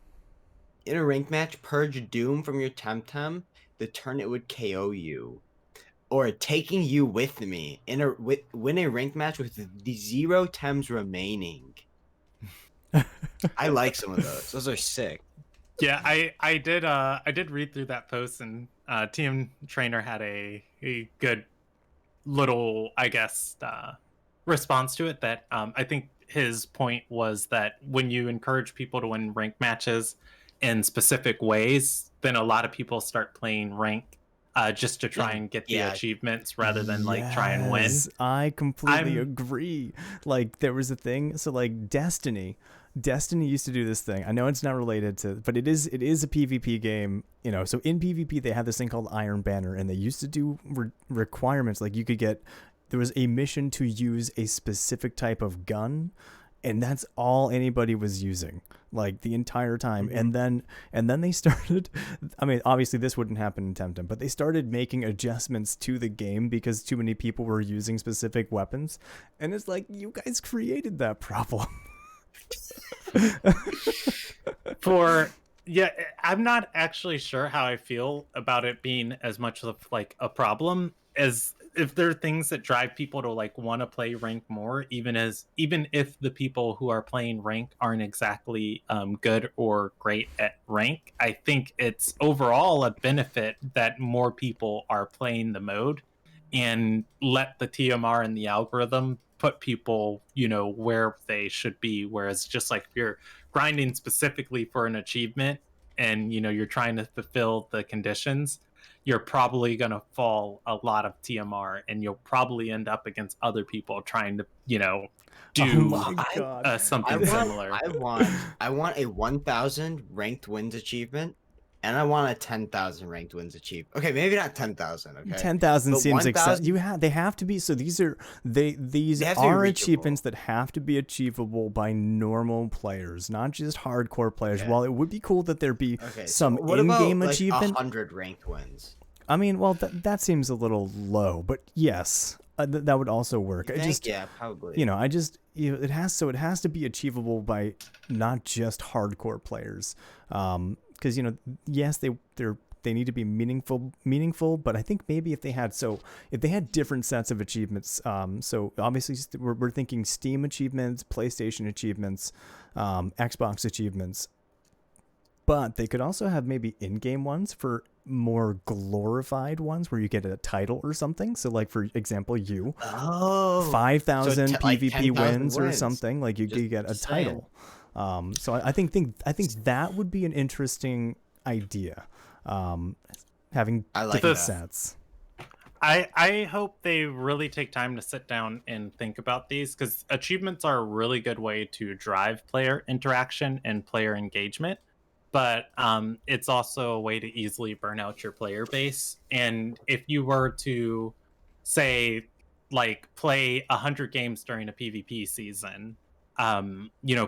in a ranked match, purge Doom from your Temtem the turn it would KO you. Or taking you with me win a ranked match with the 0 Tems remaining. I like some of those. Those are sick. Yeah, I did read through that post, and TM Trainer had a good little, I guess, response to it. That I think his point was that when you encourage people to win ranked matches in specific ways, then a lot of people start playing ranked just to try and get the achievements rather than like try and win. I completely agree. Like, there was a thing, so like Destiny used to do this thing. I know it's not related to, but it is a PvP game, so in PvP they have this thing called Iron Banner, and they used to do requirements. Like, there was a mission to use a specific type of gun, and that's all anybody was using, like, the entire time. And then they started, I mean, obviously this wouldn't happen in Temtem, but they started making adjustments to the game because too many people were using specific weapons. And it's like, you guys created that problem. I'm not actually sure how I feel about it being as much of like a problem as if there are things that drive people to like want to play rank more, even if the people who are playing rank aren't exactly good or great at rank. I think it's overall a benefit that more people are playing the mode, and let the TMR and the algorithm put people, where they should be. Whereas just like if you're grinding specifically for an achievement and, you're trying to fulfill the conditions, you're probably going to fall a lot of TMR, and you'll probably end up against other people trying to, do something similar. I want a 1,000 ranked wins achievement, and I want a 10,000 ranked wins achievement. Okay, maybe not 10,000. Okay, 10,000 seems excessive. They have to be. So these are achievements that have to be achievable by normal players, not just hardcore players. While it would be cool that there be some in-game achievement, 100 ranked wins. I mean, well, that seems a little low, but yes, that would also work. Yeah, probably. It has to be achievable by not just hardcore players. Because yes, they're they need to be meaningful. But I think maybe if they had different sets of achievements, so obviously we're thinking Steam achievements, PlayStation achievements, Xbox achievements, but they could also have maybe in-game ones for more glorified ones where you get a title or something. So like, for example, 5,000 PvP wins or something, like you get a title. So I think that would be an interesting idea. Having different sets. I hope they really take time to sit down and think about these, because achievements are a really good way to drive player interaction and player engagement. But it's also a way to easily burn out your player base. And if you were to, say, like, play 100 games during a PvP season,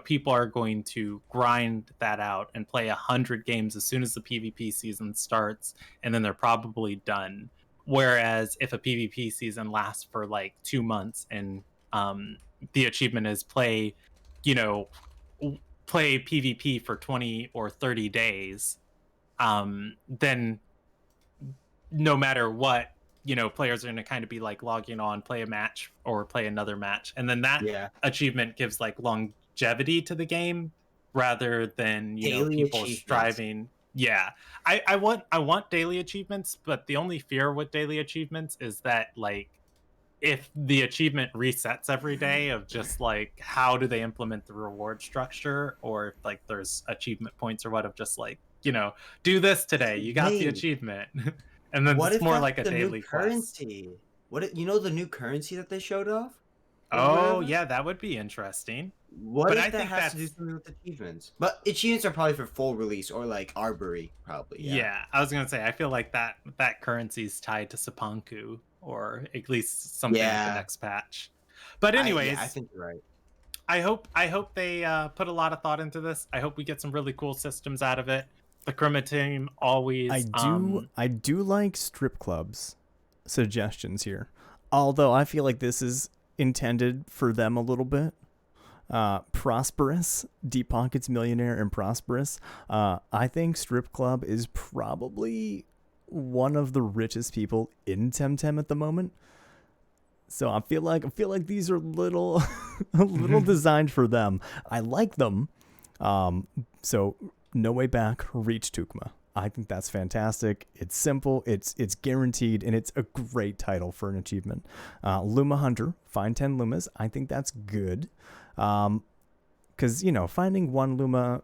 people are going to grind that out and play 100 games as soon as the PvP season starts, and then they're probably done. Whereas if a PvP season lasts for like 2 months and the achievement is play PvP for 20 or 30 days, then no matter what, players are going to kind of be like logging on, play a match or play another match. And then that achievement gives like longevity to the game rather than, people striving. Yeah. I want daily achievements, but the only fear with daily achievements is that, like, if the achievement resets every day, of just like, how do they implement the reward structure, or if like there's achievement points or what, of just like, do this today, you got the achievement. And then it's more like a daily currency quest. What the new currency that they showed off? Yeah, that would be interesting. But I think that has to do something with achievements. But achievements are probably for full release, or like Arbory, probably. Yeah, I was gonna say, I feel like that currency is tied to Sapanku, or at least something with the next patch. But anyways, I think you're right. I hope they put a lot of thought into this. I hope we get some really cool systems out of it. The Chroma team always. I do like strip clubs suggestions here, although I feel like this is intended for them a little bit. Prosperous, Deep Pockets Millionaire, and Prosperous. I think strip club is probably one of the richest people in Temtem at the moment. So I feel like these are little designed for them. I like them. So No Way Back, Reach Tukma. I think that's fantastic. It's simple, it's guaranteed, and it's a great title for an achievement. Luma Hunter, find 10 Lumas. I think that's good. Because, finding one Luma,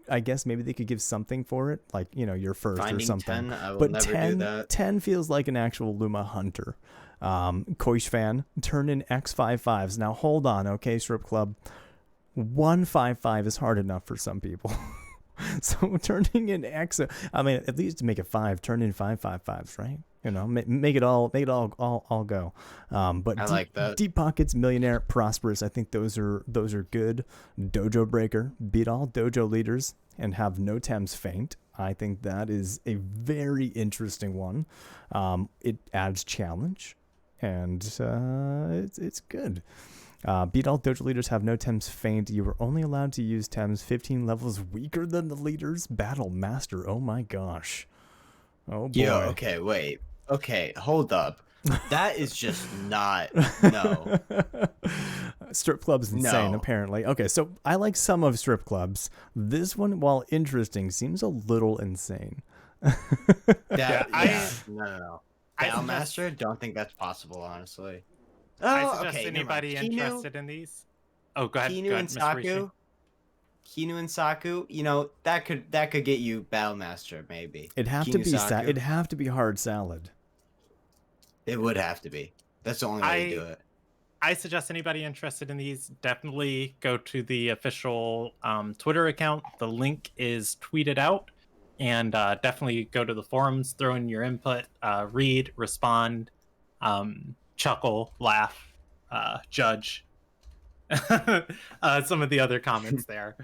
I guess maybe they could give something for it, like, your first finding or something. 10, I will never do that. 10 feels like an actual Luma Hunter. Koish fan, turn in X55s. Now hold on, okay, Strip Club. 155 is hard enough for some people. So turning in X, I mean, at least to make it 5, turn in 555s, right? Make it all go. But I like that. Deep Pockets, Millionaire, Prosperous. I think those are good. Dojo Breaker, beat all dojo leaders and have no Thames faint. I think that is a very interesting one. It adds challenge, and it's good. Beat all dojo leaders, have no Thames faint. You were only allowed to use Thames 15 levels weaker than the leaders. Battle Master. Oh my gosh. Oh boy. Yo, okay, wait. Okay, hold up. That is just not. No. Strip club's insane, apparently. Okay, so I like some of strip clubs. This one, while interesting, seems a little insane. No. Battle Master? Don't think that's possible, honestly. I suggest anybody interested in these. Oh, go ahead. Kinu and Saku, that could get you Battle Master, maybe. It'd have to be hard salad. It would have to be. That's the only way to do it. I suggest anybody interested in these definitely go to the official Twitter account. The link is tweeted out, and definitely go to the forums, throw in your input, read, respond, chuckle, laugh, judge some of the other comments there.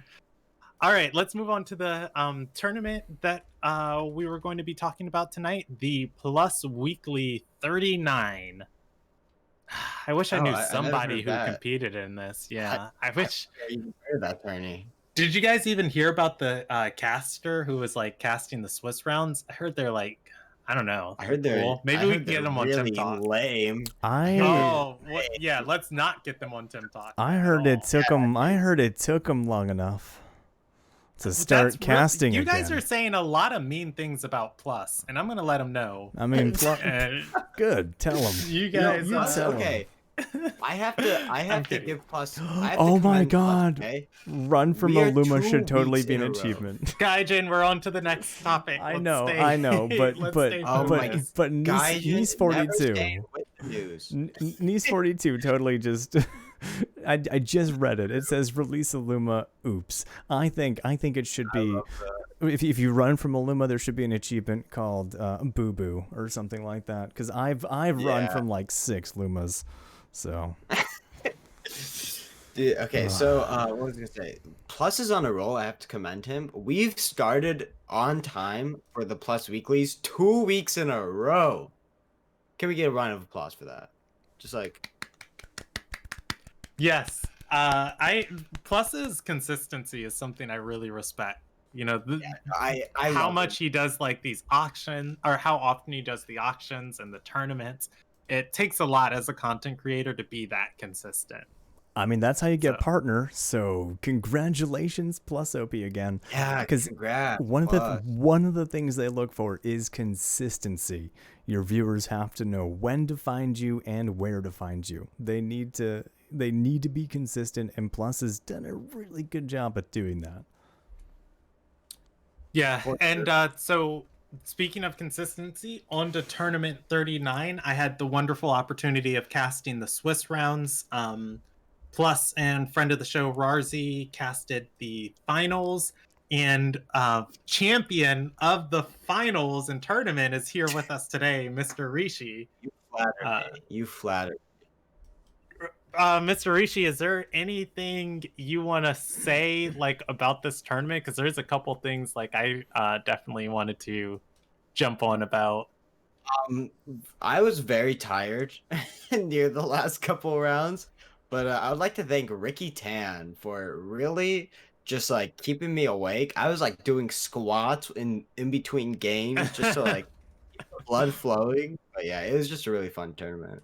All right, let's move on to the tournament that we were going to be talking about tonight, the Plus Weekly 39. I wish I knew somebody who competed in this. Yeah, I wish. You heard that, Tony. Did you guys even hear about the caster who was like casting the Swiss rounds? I heard they're like, I don't know. I heard they're cool. Maybe we can get them on really Temtalk. lame. Yeah, let's not get them on Temtalk. I heard it took them. I heard it took them long enough to start casting you again. guys are saying a lot of mean things about Plus, and I'm gonna let them know. I mean, good. Tell them. You guys, okay. I have to give Plus. Oh my God! Plus, okay? Run from Illuma should totally be an achievement. Gaijin, we're on to the next topic. I know, but Nice 42. Nice 42 totally just. I just read it. It says release Illuma. Oops. I think it should be. If you run from Illuma, there should be an achievement called Boo Boo or something like that. Because I've run from like 6 Lumas. So. Dude, okay, so what was I gonna say? Plus is on a roll. I have to commend him. We've started on time for the Plus weeklies 2 weeks in a row. Can we get a round of applause for that? Just like. Yes. Plus's consistency is something I really respect. You know, I how much he does like these auctions, or how often he does the auctions and the tournaments. It takes a lot as a content creator to be that consistent. I mean, that's how you get partner. So congratulations, Plus OP again. Yeah, because one of the things they look for is consistency. Your viewers have to know when to find you and where to find you. They need to be consistent, and Plus has done a really good job at doing that. Yeah, and so speaking of consistency, on to Tournament 39, I had the wonderful opportunity of casting the Swiss rounds. Plus and friend of the show, Rarzi, casted the finals, and champion of the finals and tournament is here with us today, Mr. Rishi. You flattered me. Mr. Rishi, is there anything you want to say like about this tournament? Because there's a couple things like I definitely wanted to jump on about. I was very tired near the last couple rounds, but I would like to thank Ricky Tan for really just like keeping me awake. I was like doing squats in between games just to like keep the blood flowing. But yeah, it was just a really fun tournament.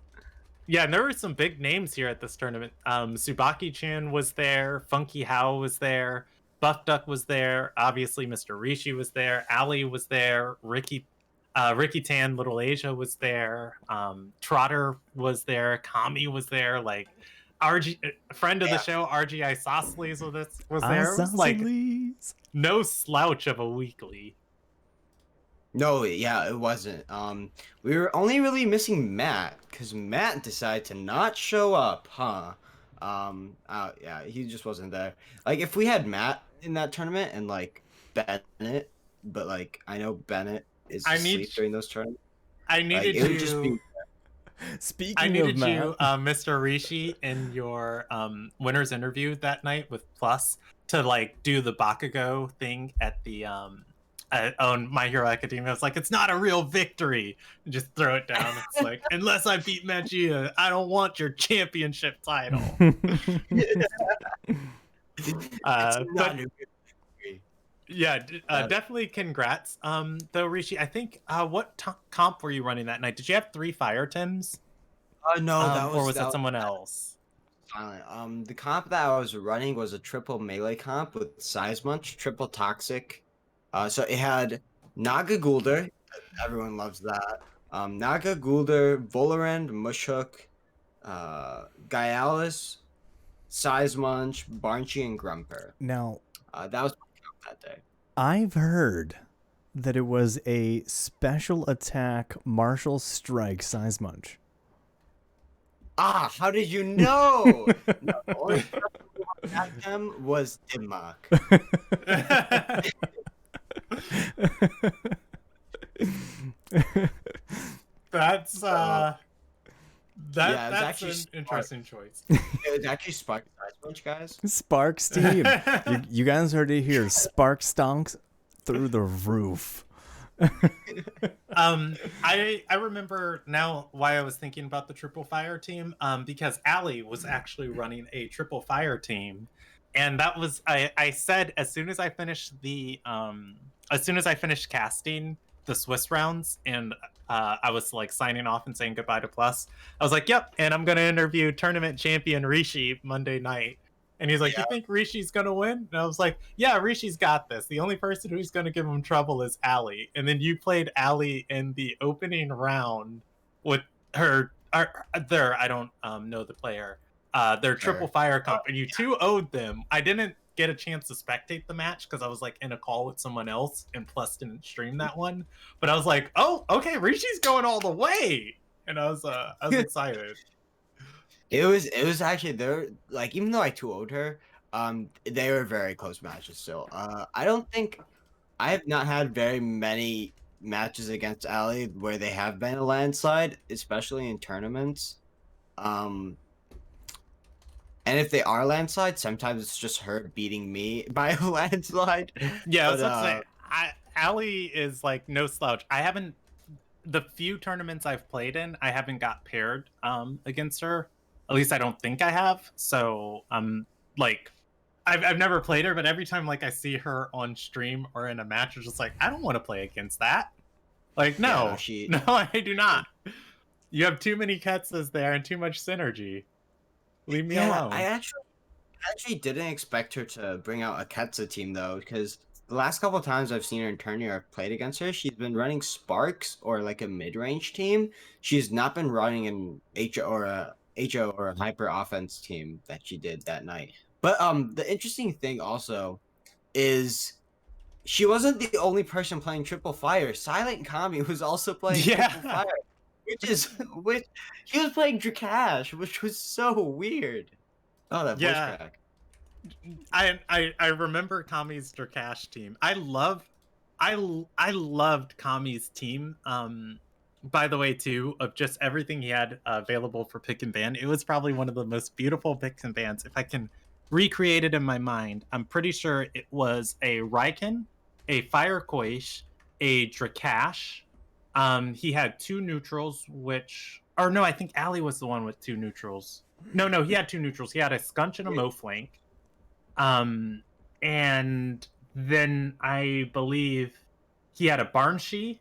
Yeah, and there were some big names here at this tournament. Tsubaki-chan was there, Funky How was there, Buff Duck was there, obviously Mr. Rishi was there, Ali was there, Ricky Tan, Little Asia was there, Trotter was there, Kami was there, like RG, friend of the show, RG Isosceles was there. It was like no slouch of a weekly. No, yeah, it wasn't. We were only really missing Matt because Matt decided to not show up, huh? Yeah, he just wasn't there. Like, if we had Matt in that tournament and like Bennett, but like I know Bennett is asleep during those tournaments. I needed it would just be. Speaking of Matt, you, Mr. Rishi, in your winner's interview that night with Plus to like do the Bakugo thing at the on My Hero Academia. It's like, it's not a real victory. Just throw it down. It's like, unless I beat Magia, I don't want your championship title. Definitely congrats. Though Rishi, I think what comp were you running that night? Did you have 3 Fire Tims? No, or was that someone else? The comp that I was running was a triple melee comp with Size Munch, triple toxic. So it had Naga Gulder, everyone loves that. Naga Gulder, Volarend, Mushhook, Gaialis, Size Munch, Barnchy, and Grumper. Now, that was my comp that day. I've heard that it was a special attack Martial Strike Size Munch. How did you know? No, the only person who was Denmark. That's that's an interesting choice. It was actually Spark Size Munch, guys. Sparks team. you guys heard it here. Spark stonks through the roof. I remember now why I was thinking about the triple fire team, because Ali was actually running a triple fire team, And that was I said as soon as I finished casting the Swiss rounds and I was like signing off and saying goodbye to Plus, I was like, yep, and I'm gonna interview tournament champion Rishi Monday night. And he's like, you think Rishi's gonna win? And I was like, yeah, Rishi's got this. The only person who's gonna give him trouble is Ali. And then you played Ali in the opening round with her I don't know the player. Their triple fire comp, and you 2-0'd them. I didn't get a chance to spectate the match because I was like in a call with someone else and Plus didn't stream that one. But I was like, oh, okay, Rishi's going all the way. And I was excited. It was actually there, like, even though I 2-0'd her, they were very close matches still. I don't think I have not had very many matches against Ali where they have been a landslide, especially in tournaments. And if they are landslide, sometimes it's just her beating me by a landslide. Yeah, but, I was saying, Ali is like no slouch. The few tournaments I've played in, I haven't got paired against her. At least I don't think I have. So like, I've never played her, but every time like I see her on stream or in a match, it's just like, I don't want to play against that. Like, no, no, I do not. You have too many Ketsas there and too much synergy. Leave me alone. I actually didn't expect her to bring out a Ketsa team though, because the last couple of times I've seen her in tourney or played against her, she's been running Sparks or like a mid-range team. She's not been running an HO or a hyper offense team that she did that night. But the interesting thing also is she wasn't the only person playing Triple Fire. Silent Kami was also playing Triple Fire, which he was playing Drakash, which was so weird. Oh, that voice crack. I remember Kami's Drakash team. I loved Kami's team. By the way, too, of just everything he had available for pick and ban, it was probably one of the most beautiful picks and bans. If I can recreate it in my mind, I'm pretty sure it was a Raiken, a Fire Koish, a Drakash. He had 2 neutrals, I think Ali was the one with 2 neutrals. No, he had 2 neutrals. He had a Scunch and a Moflank. And then I believe he had a Barnshee.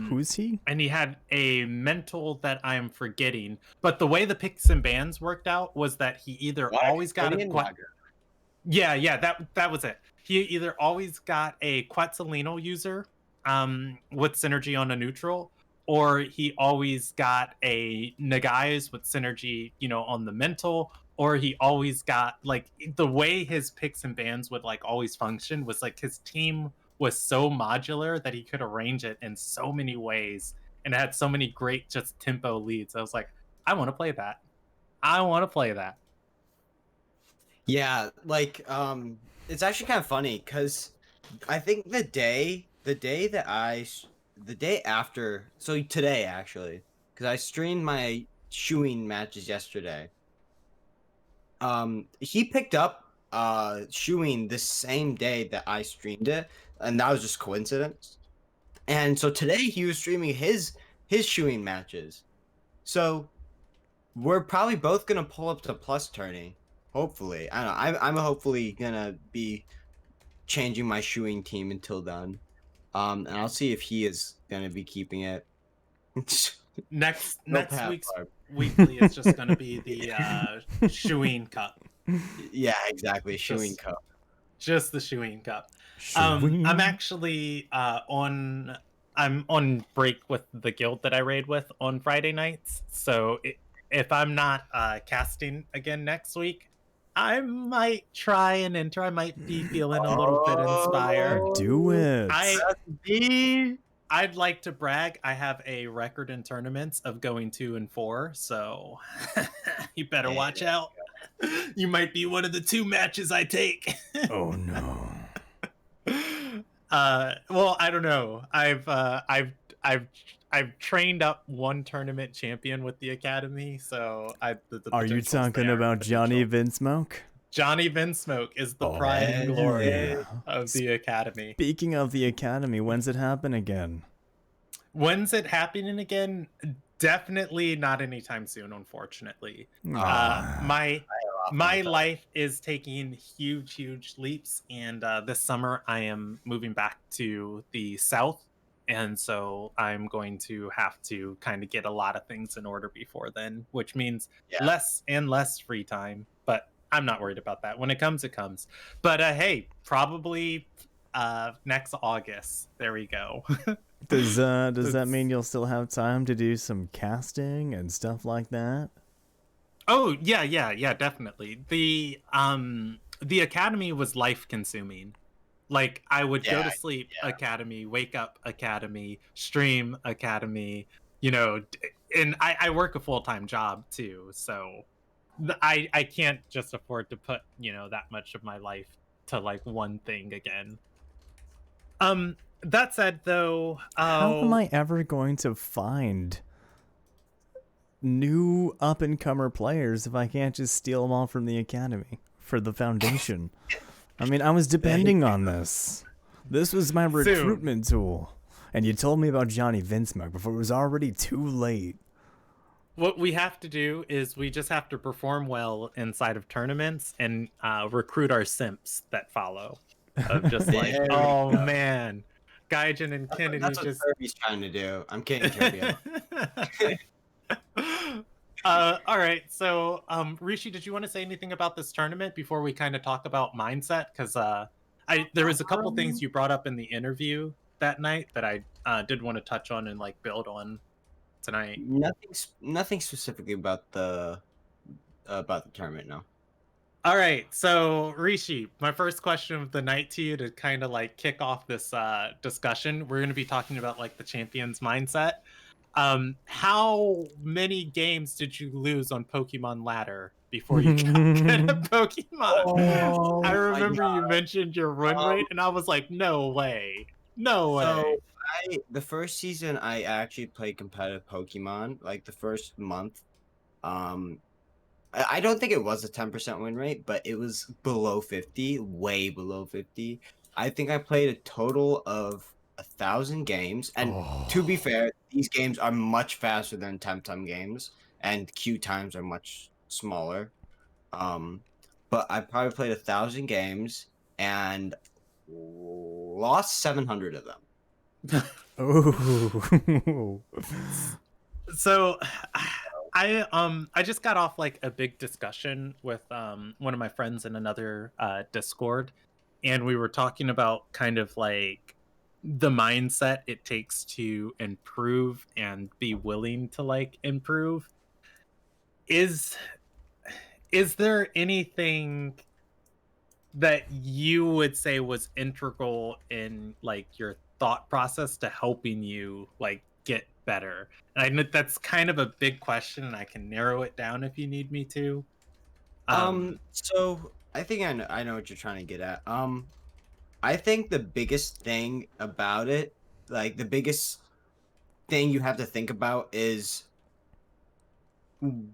Who's he? And he had a mental that I am forgetting. But the way the picks and bans worked out was that he either always got a that was it. He either always got a Quetzalino user with synergy on a neutral, or he always got a Nagai's with synergy, on the mental, or he always got, like, the way his picks and bans would like always function was like his team was so modular that he could arrange it in so many ways and had so many great just tempo leads. I was like, I want to play that. Yeah, like it's actually kind of funny because I think the day after, so today actually, because I streamed my Shuin matches yesterday. He picked up Shuin the same day that I streamed it, and that was just coincidence. And so today he was streaming his Shuin matches. So we're probably both gonna pull up to Plus tourney. Hopefully. I don't know. I'm hopefully gonna be changing my Shuin team until then. And I'll see if he is gonna be keeping it. Next week's weekly is just gonna be the Shuin Cup. Yeah, exactly. Shuin Cup. Just the Shuin Cup. I'm actually I'm on break with the guild that I raid with on Friday nights. So if I'm not casting again next week, I might try and enter. I might be feeling a little bit inspired. Do it. I'd like to brag. I have a record in tournaments of going 2-4, so you better watch out. You might be one of the 2 matches I take. Oh no. Well, I don't know. I've trained up 1 tournament champion with the academy, so Are you talking about Johnny Vinsmoke? Johnny Vinsmoke is the pride and glory of the academy. Speaking of the academy, when's it happen again? When's it happening again? Definitely not anytime soon, unfortunately. My my life is taking huge leaps, and this summer I am moving back to the South, and so I'm going to have to kind of get a lot of things in order before then, which means less and less free time. But I'm not worried about that. When it comes, it comes. But hey, probably next August. There we go. Does that mean you'll still have time to do some casting and stuff like that? Oh yeah, definitely. The Academy was life consuming. Like I would go to sleep Academy, wake up Academy, stream Academy, you know, and I work a full-time job too, so I can't just afford to put, you know, that much of my life to like one thing again. That said though, how am I ever going to find new up-and-comer players if I can't just steal them all from the Academy for the Foundation? I mean, I was depending on this. This was my recruitment tool. And you told me about Johnny Vinsmoke before it was already too late. What we have to do is we just have to perform well inside of tournaments and recruit our simps that follow. Just like, oh man, Gaijin and Kennedy. That's what Kirby's trying to do. I'm kidding, Kirby. All right, so Rishi, did you want to say anything about this tournament before we kind of talk about mindset? Because there was a couple things you brought up in the interview that night that I did want to touch on and like build on tonight. Nothing specifically about the tournament, no. All right, so Rishi, my first question of the night to you to kind of like kick off this discussion. We're going to be talking about like the champion's mindset. How many games did you lose on Pokemon Ladder before you got good at Pokemon? Oh, I remember you mentioned your run rate, and I was like, no way. So the first season I actually played competitive Pokemon, like the first month. I don't think it was a 10% win rate, but it was below 50, way below 50. I think I played a total of 1,000 games, and to be fair, these games are much faster than Temtem games, and queue times are much smaller. But I probably played 1,000 games and lost 700 of them. Oh. So I just got off like a big discussion with one of my friends in another Discord, and we were talking about kind of like the mindset it takes to improve and be willing to like improve. Is there anything that you would say was integral in like your thought process to helping you like get better? And I know that's kind of a big question, and I can narrow it down if you need me to. So I think I know what you're trying to get at. I think the biggest thing about it, like the biggest thing you have to think about is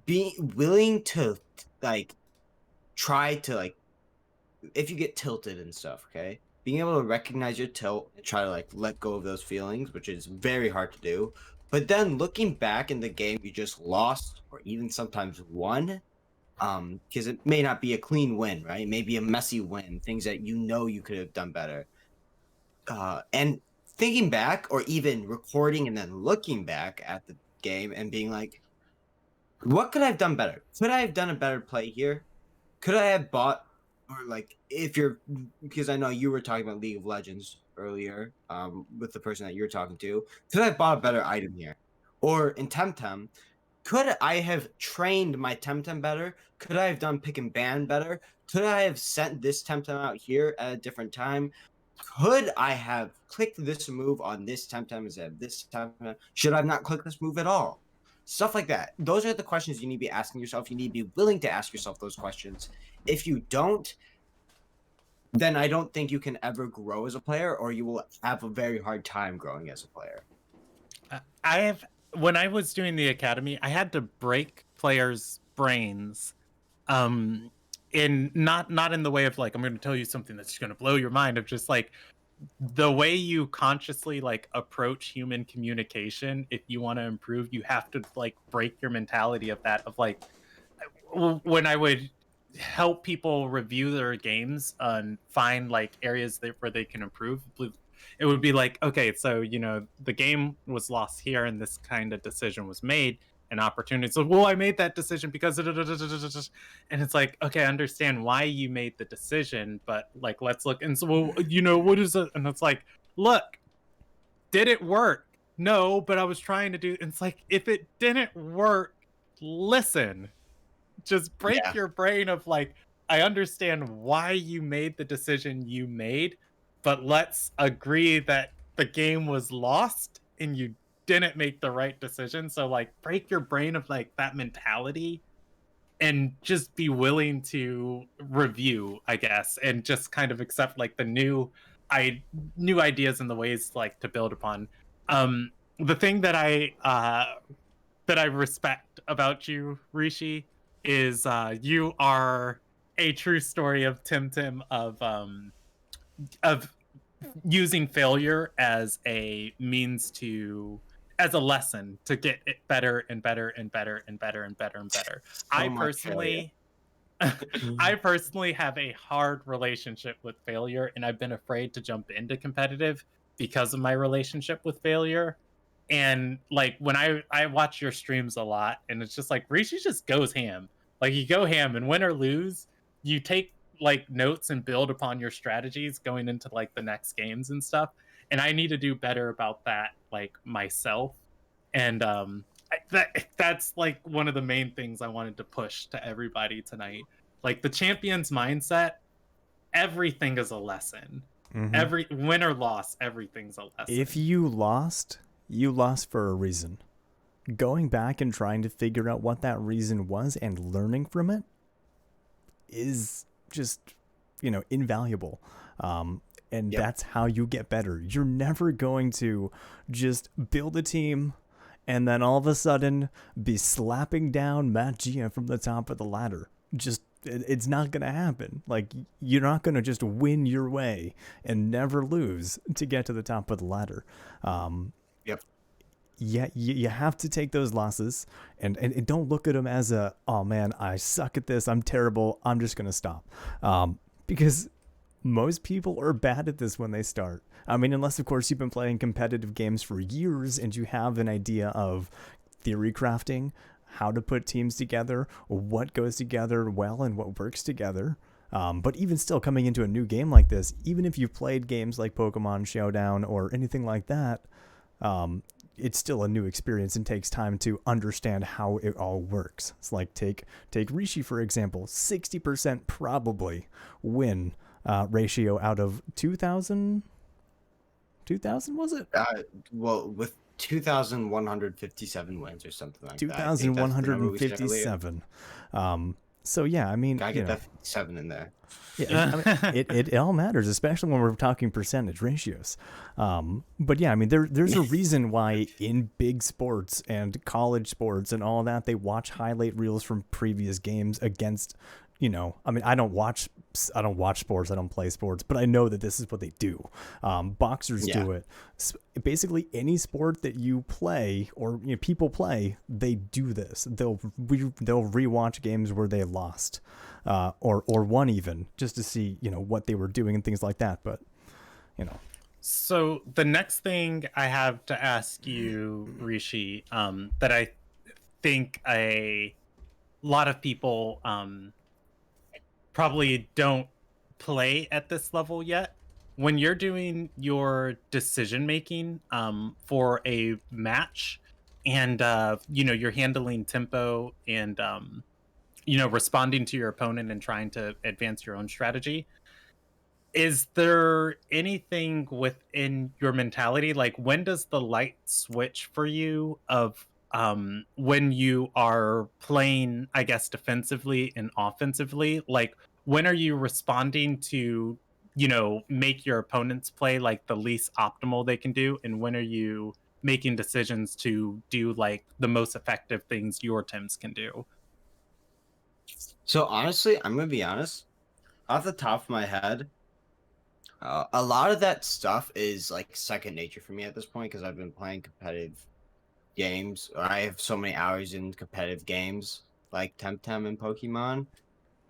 being willing to like try to like, if you get tilted and stuff, okay? Being able to recognize your tilt and try to like let go of those feelings, which is very hard to do. But then looking back in the game you just lost or even sometimes won, because it may not be a clean win, right? Maybe a messy win, things that you know you could have done better. And thinking back or even recording and then looking back at the game and being like, what could I have done better? Could I have done a better play here? Could I have bought, or like because I know you were talking about League of Legends earlier with the person that you're talking to, could I have bought a better item here? Or in Temtem, could I have trained my Temtem better? Could I have done pick and ban better? Could I have sent this Temtem out here at a different time? Could I have clicked this move on this Temtem instead of this Temtem? Should I have not clicked this move at all? Stuff like that. Those are the questions you need to be asking yourself. You need to be willing to ask yourself those questions. If you don't, then I don't think you can ever grow as a player, or you will have a very hard time growing as a player. When I was doing the academy, I had to break players' brains, in not in the way of like, I'm going to tell you something that's going to blow your mind, of just like the way you consciously like approach human communication. If you want to improve, you have to like break your mentality of that, of like when I would help people review their games and find like areas where they can improve. It would be like, okay, so the game was lost here and this kind of decision was made, an opportunity. So, well, I made that decision because and it's like, okay, I understand why you made the decision, but like, let's look. And so, well, what is it? And it's like, look, did it work? No, but I was trying to do. It's like, if it didn't work, listen, just break your brain of like, I understand why you made the decision you made, but let's agree that the game was lost and you didn't make the right decision. So like, break your brain of like that mentality and just be willing to review, I guess, and just kind of accept like the new ideas and the ways like to build upon. The thing that I respect about you, Rishi, is you are a true story of Temtem of using failure as a means to as a lesson to get it better and better and better and better and better and better. I personally I personally have a hard relationship with failure, and I've been afraid to jump into competitive because of my relationship with failure. And like when I watch your streams a lot, and it's just like Rishi just goes ham. Like you go ham, and win or lose, you take like notes and build upon your strategies going into like the next games and stuff. And I need to do better about that, like myself. And that's like one of the main things I wanted to push to everybody tonight. Like the champion's mindset, everything is a lesson. Mm-hmm. Every win or loss, everything's a lesson. If you lost for a reason. Going back and trying to figure out what that reason was and learning from it is just, invaluable. And that's how you get better. You're never going to just build a team and then all of a sudden be slapping down Matt Gia from the top of the ladder. Just, it's not going to happen. Like, you're not going to just win your way and never lose to get to the top of the ladder. Yeah, you have to take those losses and don't look at them as oh man, I suck at this, I'm terrible, I'm just going to stop. Because most people are bad at this when they start. I mean, unless of course you've been playing competitive games for years and you have an idea of theory crafting, how to put teams together, what goes together well and what works together. But even still, coming into a new game like this, even if you've played games like Pokemon Showdown or anything like that, it's still a new experience and takes time to understand how it all works. It's like take Rishi, for example, 60% probably win ratio out of 2,000 was it? Well, with 2,157 wins or something like 2,157. So yeah, I mean, gotta get that 57 in there. Yeah, I mean, it all matters, especially when we're talking percentage ratios. But yeah, I mean, there's a reason why in big sports and college sports and all that, they watch highlight reels from previous games against, I mean, I don't watch sports, I don't play sports, but I know that this is what they do. Boxers do it. Basically, any sport that you play or people play, they do this. They'll rewatch games where they lost, or won even, just to see what they were doing and things like that. But So the next thing I have to ask you, Rishi, that I think a lot of people probably don't play at this level yet. When you're doing your decision making for a match, and you're handling tempo and responding to your opponent and trying to advance your own strategy, is there anything within your mentality, like when does the light switch for you of when you are playing, I guess, defensively and offensively? Like when are you responding to make your opponents play like the least optimal they can do, and when are you making decisions to do like the most effective things your teams can do? So honestly, I'm gonna be honest, off the top of my head, a lot of that stuff is like second nature for me at this point, because I've been playing competitive games. I have so many hours in competitive games like Temtem and Pokemon.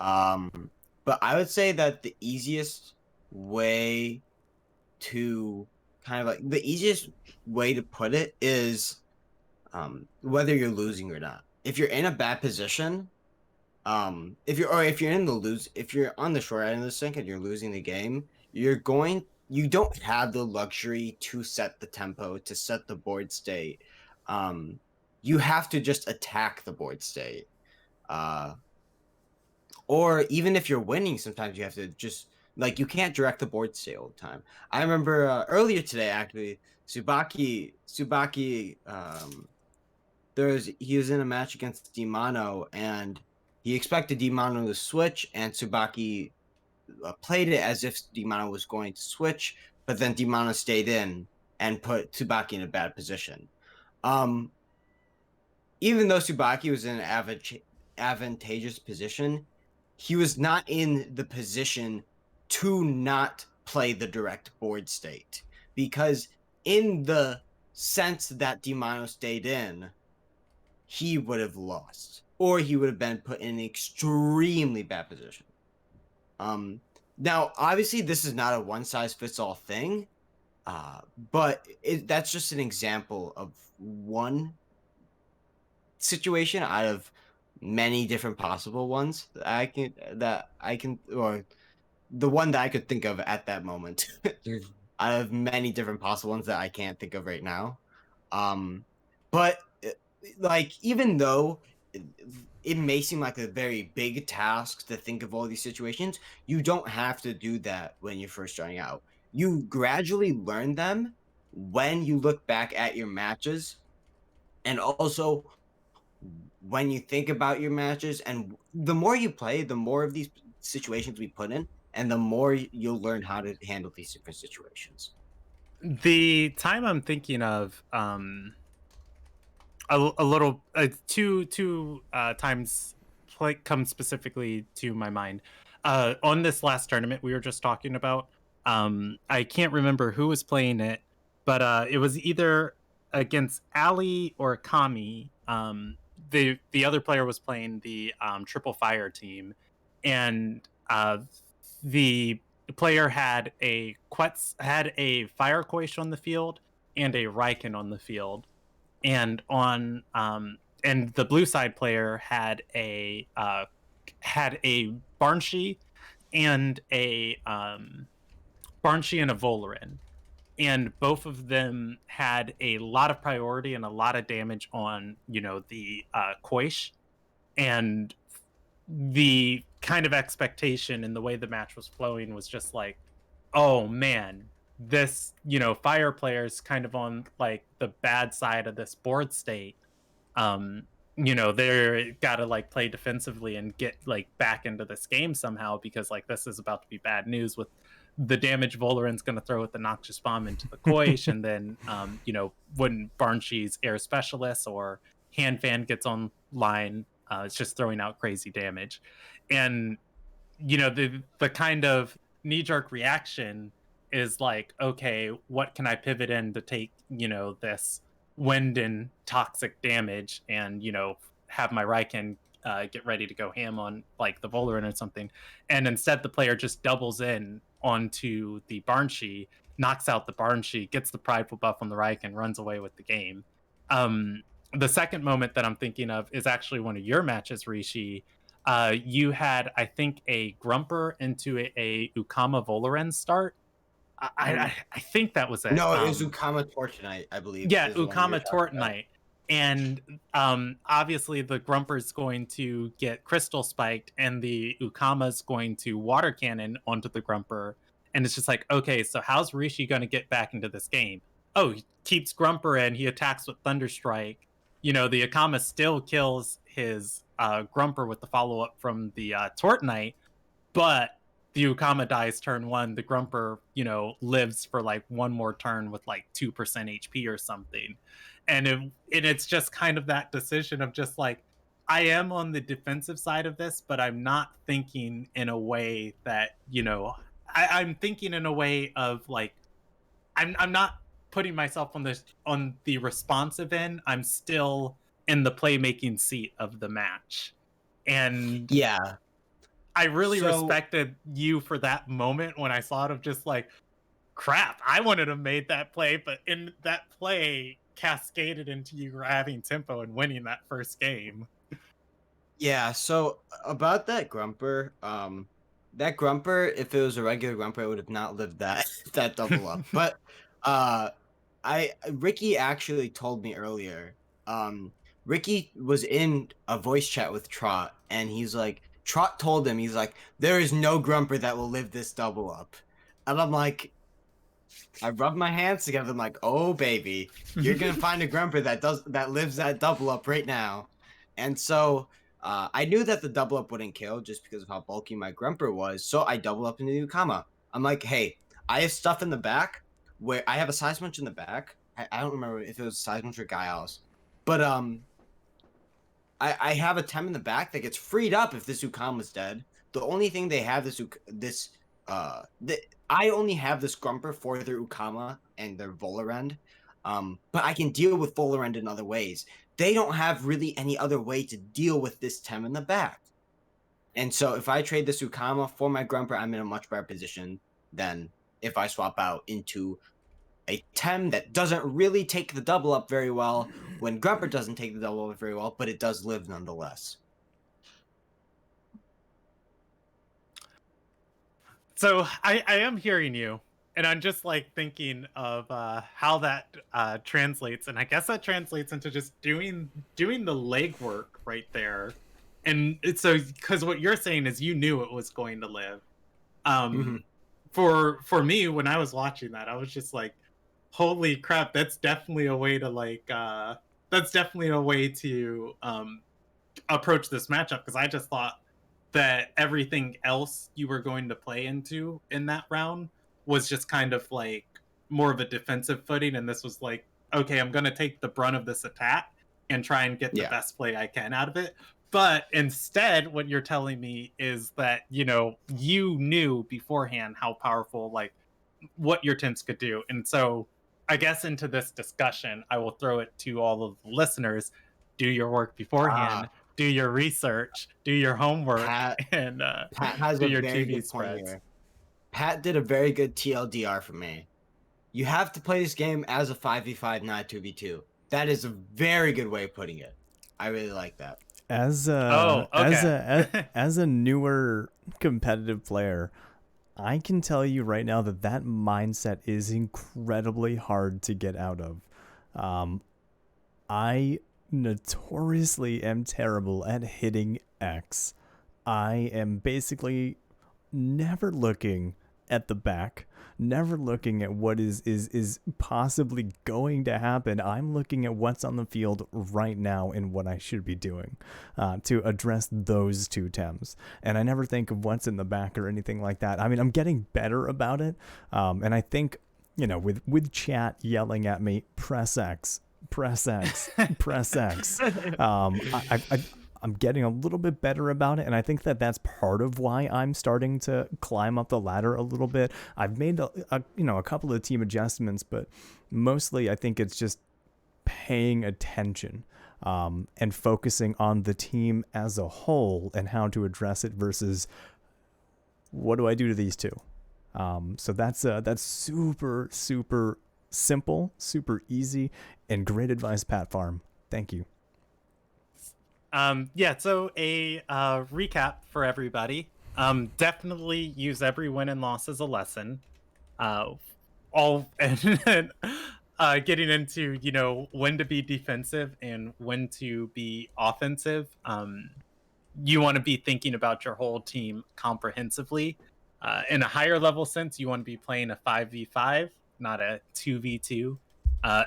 But I would say that the easiest way to put it is whether you're losing or not. If you're in a bad position, if you're on the short end of the sink and you're losing the game, you don't have the luxury to set the tempo, to set the board state. You have to just attack the board state. Or even if you're winning, sometimes you have to just you can't direct the board state all the time. I remember earlier today, actually, Tsubaki, he was in a match against Dimano, and he expected Dimano to switch, and Tsubaki played it as if Dimano was going to switch, but then Dimano stayed in and put Tsubaki in a bad position. Even though Tsubaki was in an advantageous position, he was not in the position to not play the direct board state, because in the sense that Dimano stayed in, he would have lost, or he would have been put in an extremely bad position. Now, obviously, this is not a one-size-fits-all thing, but that's just an example of one situation out of many different possible ones that I can, or the one that I could think of at that moment. Out of many different possible ones that I can't think of right now. But even though it may seem like a very big task to think of all these situations, you don't have to do that when you're first starting out. You gradually learn them when you look back at your matches, and also when you think about your matches. And the more you play, the more of these situations we put in, and the more you'll learn how to handle these different situations. The time I'm thinking of, a little two times come specifically to my mind. On this last tournament we were just talking about, I can't remember who was playing it, but it was either against Ali or Kami. The other player was playing the Triple Fire team, and the player had a Fire Quaish on the field and a Raiken on the field, and the blue side player had a Barnshee and a Volarin, and both of them had a lot of priority and a lot of damage on the Koish, and the kind of expectation and the way the match was flowing was just like, oh man, this fire player's kind of on like the bad side of this board state. They're gotta play defensively and get back into this game somehow, because this is about to be bad news with the damage Volarin's going to throw with the Noxious Bomb into the Koish, and then when Barnshee's Air Specialist or Hand Fan gets online, it's just throwing out crazy damage. And the kind of knee-jerk reaction is okay, what can I pivot in to take this wind and toxic damage, and have my Raiken get ready to go ham on the Volarin or something. And instead the player just doubles in onto the Barnshee, knocks out the Barnshee, gets the prideful buff on the Raiken, runs away with the game. The second moment that I'm thinking of is actually one of your matches, Rishi. You had, I think, a Grumper into a Ukama Volarin start. I think that was it. No, it was Ukama Tortonite, I believe. Yeah, Ukama Tortonite. And obviously the Grumper's going to get Crystal Spiked, and the Ukama's going to Water Cannon onto the Grumper. And it's just okay, so how's Rishi going to get back into this game? Oh, he keeps Grumper in, he attacks with Thunderstrike. The Ukama still kills his Grumper with the follow-up from the Tortonite, but the Ukama dies turn 1, the Grumper, lives for one more turn with 2% HP or something. And it's just kind of that decision of just I am on the defensive side of this, but I'm not thinking in a way that, I'm thinking in a way of I'm not putting myself on the responsive end. I'm still in the playmaking seat of the match. And yeah, I really respected you for that moment when I saw it of just like, crap, I wanted to have made that play, but in that play cascaded into you grabbing tempo and winning that first game. Yeah, so about that Grumper, if it was a regular Grumper, it would have not lived that that double up. But Ricky actually told me earlier. Ricky was in a voice chat with Trot, and he's like, Trot told him, he's like, there is no Grumper that will live this double up. And I'm like, I rubbed my hands together. I'm like, oh baby, you're gonna find a Grumper that lives that double up right now. And so I knew that the double up wouldn't kill just because of how bulky my Grumper was. So I double up into the Ukama. I'm like, hey, I have stuff in the back where I have a Size Munch in the back. I don't remember if it was Size Munch or Gaia's, but I have a Tem in the back that gets freed up if this Ukama's dead. The only thing they have I only have this Grumper for their Ukama and their Volarend, but I can deal with Volarend in other ways. They don't have really any other way to deal with this Tem in the back. And so if I trade this Ukama for my Grumper, I'm in a much better position than if I swap out into a Tem that doesn't really take the double up very well when Grumper doesn't take the double up very well, but it does live nonetheless. So I am hearing you, and I'm just like thinking of how that translates, and I guess that translates into just doing the legwork right there. And it's so because what you're saying is you knew it was going to live. For me, when I was watching that, I was just like, holy crap, that's definitely a way to approach this matchup, because I just thought that everything else you were going to play into in that round was just kind of like more of a defensive footing, and this was like, okay, I'm going to take the brunt of this attack and try and get the best play I can out of it. But instead, what you're telling me is that, you knew beforehand how powerful, like, what your Temps could do. And so I guess into this discussion, I will throw it to all of the listeners. Do your work beforehand. Do your research. Do your homework. Pat has do a your very TV good spreads. point here. Pat did a very good TLDR for me. You have to play this game as a 5v5, not a 2v2. That is a very good way of putting it. I really like that. As a newer competitive player, I can tell you right now that mindset is incredibly hard to get out of. I notoriously am terrible at hitting X. I am basically never looking at the back, never looking at what is possibly going to happen. I'm looking at what's on the field right now and what I should be doing to address those two Tems. And I never think of what's in the back or anything like that. I mean, I'm getting better about it. And I think, with chat yelling at me, press X, press X, press X. I'm getting a little bit better about it, and I think that's part of why I'm starting to climb up the ladder a little bit. I've made a couple of team adjustments, but mostly I think it's just paying attention and focusing on the team as a whole and how to address it versus what do I do to these two. So that's super, super simple, super easy, and great advice, Pat Farm. Thank you. So a recap for everybody. Definitely use every win and loss as a lesson. Getting into, when to be defensive and when to be offensive. You want to be thinking about your whole team comprehensively. In a higher level sense, you want to be playing a 5v5, not a 2v2.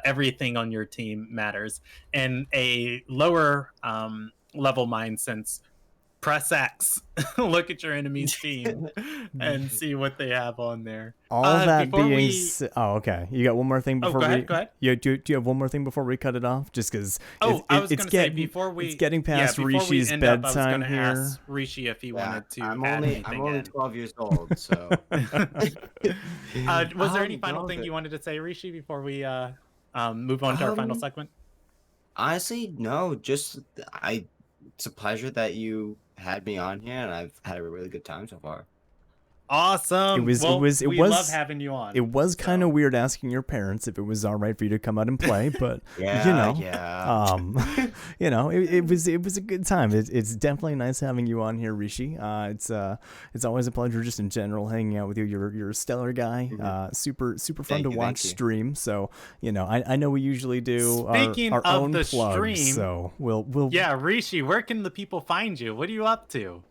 Everything on your team matters. And a lower level mind sense, press X, look at your enemy's team and see what they have on there. All that being okay. You got one more thing before go ahead. Do you have one more thing before we cut it off? Just because it's getting past Rishi's bedtime here. Ask Rishi if he wanted to. I'm only 12 years old, so. Was there any final thing you wanted to say, Rishi, before we move on to our final segment? Honestly, no. Just it's a pleasure that you had me on here, and I've had a really good time so far. Awesome. We love having you on. It was kind of weird asking your parents if it was all right for you to come out and play, but it was a good time. It's definitely nice having you on here, Rishi. It's always a pleasure just in general hanging out with you. You're a stellar guy. Super fun to watch stream. So I know we usually do our own plugs. Stream, so we'll Rishi, where can the people find you? What are you up to?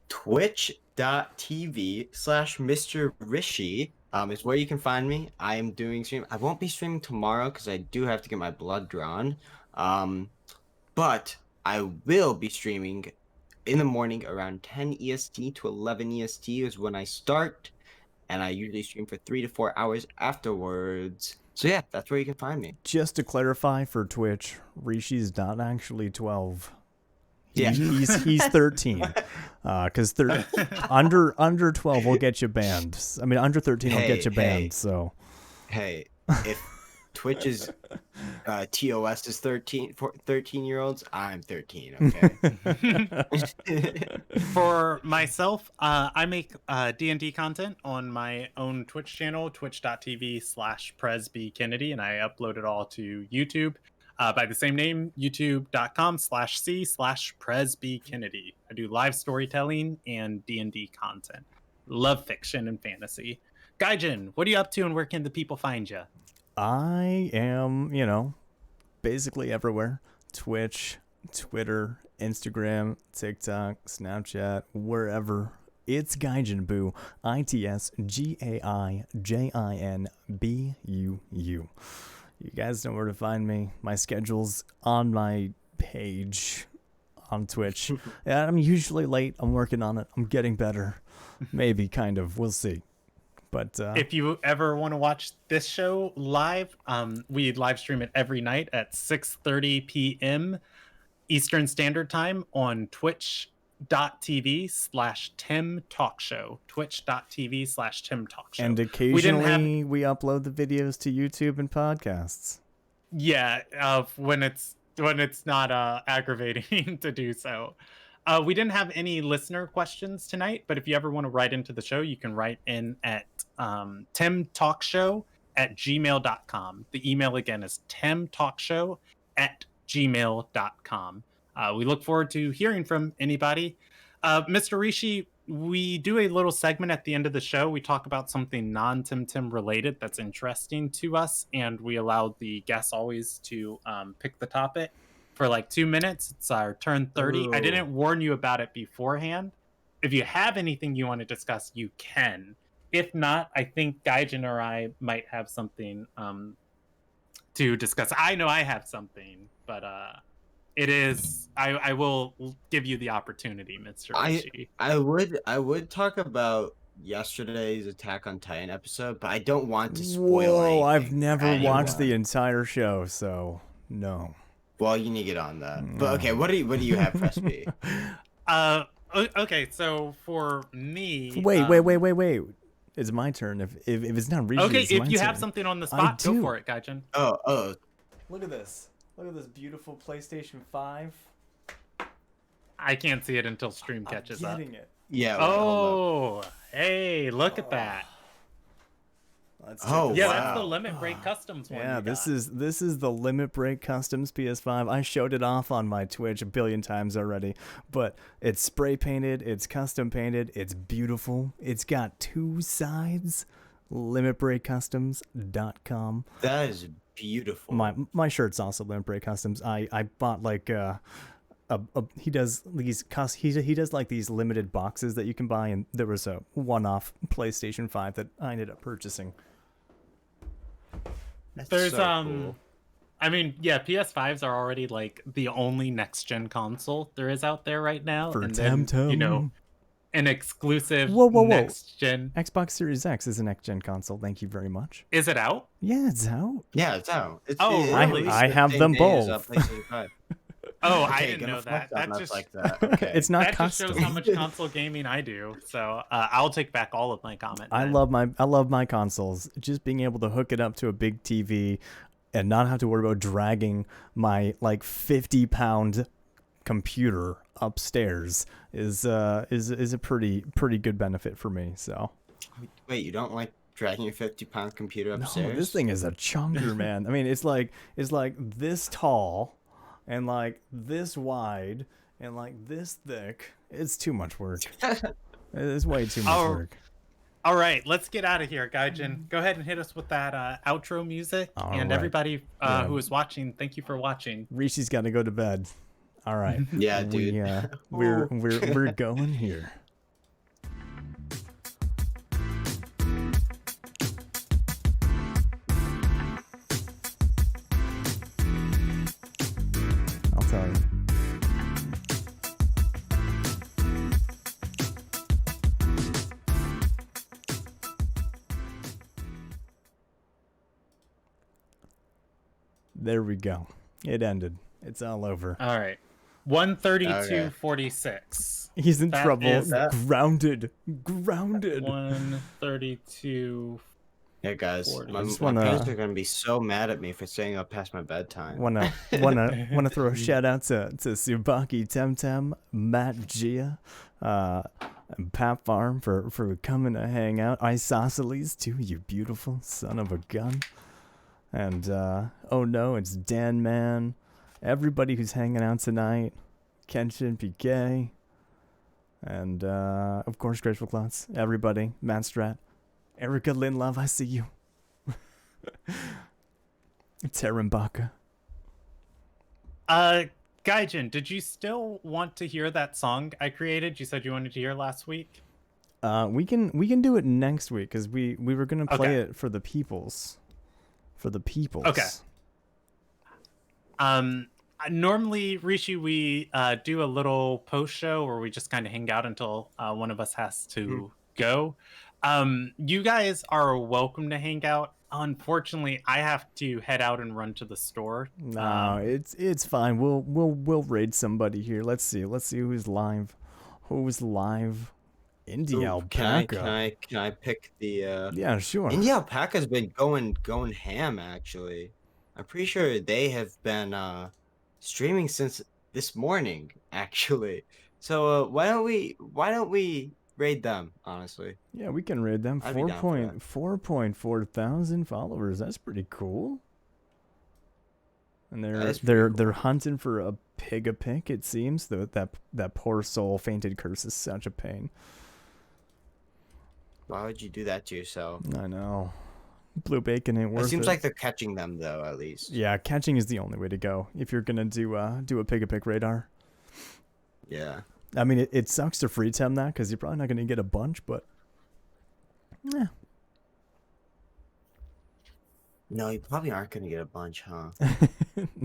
Twitch.tv/Mr. Rishi is where you can find me. I am doing stream. I won't be streaming tomorrow because I do have to get my blood drawn. But I will be streaming in the morning around 10 EST to 11 EST is when I start, and I usually stream for 3 to 4 hours afterwards. So yeah, that's where you can find me. Just to clarify for Twitch, Rishi's not actually 12. Yeah, he's 13, because under 12 will get you banned. I mean, under 13 will get you banned. So, if Twitch's TOS is 13 for 13-year-olds, I'm 13. Okay. For myself, I make D&D content on my own Twitch channel, twitch.tv/PresBKennedy, and I upload it all to YouTube. By the same name, youtube.com/c/PresBKennedy. I do live storytelling and D&D content. Love fiction and fantasy. Gaijin, what are you up to and where can the people find you? I am, basically everywhere. Twitch, Twitter, Instagram, TikTok, Snapchat, wherever. It's Gaijin Boo. ITSGAIJINBUU. You guys know where to find me. My schedule's on my page on Twitch. Yeah, I'm usually late. I'm working on it. I'm getting better. Maybe, kind of. We'll see. But if you ever want to watch this show live, we live stream it every night at 6:30 p.m. Eastern Standard Time on twitch.tv/temtalkshow. twitch.tv/temtalkshow. And occasionally we upload the videos to YouTube and podcasts. Yeah, when it's not aggravating to do so. We didn't have any listener questions tonight, but if you ever want to write into the show, you can write in at temtalkshow@gmail.com. The email again is temtalkshow@gmail.com. We look forward to hearing from anybody. Mr. Rishi, we do a little segment at the end of the show. We talk about something non-Temtem related that's interesting to us, and we allow the guests always to pick the topic for like 2 minutes. It's our turn 30. Ooh. I didn't warn you about it beforehand. If you have anything you want to discuss, you can. If not, I think Gaijin or I might have something to discuss. I know I have something, but it is. I will give you the opportunity, Mr. Rishi. I would talk about yesterday's Attack on Titan episode, but I don't want to spoil anything. I've never watched the entire show, so no. Well, you need to get on that. But okay, what do you have, Press B? Okay, so for me, wait. It's my turn. If it's not Rishi, okay. If you turn. have something on the spot, go for it, Gaijin. Oh. Look at this. Look at this beautiful PlayStation 5. I can't see it until stream catches up. It. Yeah. Hey, look at that. That's the Limit Break Customs one. Yeah, this is the Limit Break Customs PS5. I showed it off on my Twitch a billion times already, but it's spray painted, it's custom painted, it's beautiful. It's got 2 sides. limitbreakcustoms.com. That is beautiful. My shirt's also Limit Break Customs. I bought like he does like these limited boxes that you can buy, and there was a one-off PlayStation 5 that I ended up purchasing. There's cool. I mean, yeah, PS5s are already like the only next-gen console there is out there right now. For and Temtem. Then, an exclusive next-gen. Xbox Series X is a next-gen console. Thank you very much. Is it out? Yeah, it's out. Yeah, it's out. I have them both. Oh, okay, I didn't know that. That just like that. Okay. It's not that custom. just shows how much console gaming I do. So I'll take back all of my comment. I love my consoles. Just being able to hook it up to a big TV and not have to worry about dragging my like 50-pound computer upstairs is a pretty good benefit for me. So. Wait, you don't like dragging your 50-pound computer upstairs? No, this thing is a chunker, man. I mean, it's like this tall, and like this wide, and like this thick. It's too much work. It's way too much work. All right, let's get out of here, Gaijin. Go ahead and hit us with that outro music. And everybody who is watching, thank you for watching. Rishi's got to go to bed. All right. Yeah, dude. We're going here. I'll tell you. There we go. It ended. It's all over. All right. 132.46. He's in trouble. Grounded. 132. Yeah, guys. My parents are gonna be so mad at me for staying up past my bedtime. Wanna throw a shout out to Tsubaki, Temtem, Matt Gia, and Pat Farm for coming to hang out. Isosceles too, you beautiful son of a gun. And oh no, it's Dan Man. Everybody who's hanging out tonight. Kenshin PK. And of course Grateful Clouds. Everybody. Matt Strat. Erica Lynn Love, I see you. Terembaka. Gaijin, did you still want to hear that song I created? You said you wanted to hear last week. We can do it next week because we were gonna play it for the peoples. For the peoples. Okay. Normally, Rishi, we do a little post show where we just kind of hang out until one of us has to go. You guys are welcome to hang out. Unfortunately, I have to head out and run to the store. No, it's fine. We'll raid somebody here. Let's see who's live. Who's live? Indie Alpaca. Can I pick the? Yeah, sure. Indie Alpaca's been going ham actually. I'm pretty sure they have been streaming since this morning actually. So why don't we raid them, honestly? Yeah, we can raid them. 4.4 thousand followers. That's pretty cool. And they're hunting for a pig. It seems that poor soul fainted curse is such a pain. Why would you do that to yourself? I know. Blue bacon ain't worth it. It seems like they're catching them though, at least. Yeah, catching is the only way to go if you're gonna do a pig radar. Yeah. I mean, it sucks to free tem that because you're probably not gonna get a bunch, but yeah. No, you probably aren't gonna get a bunch, huh?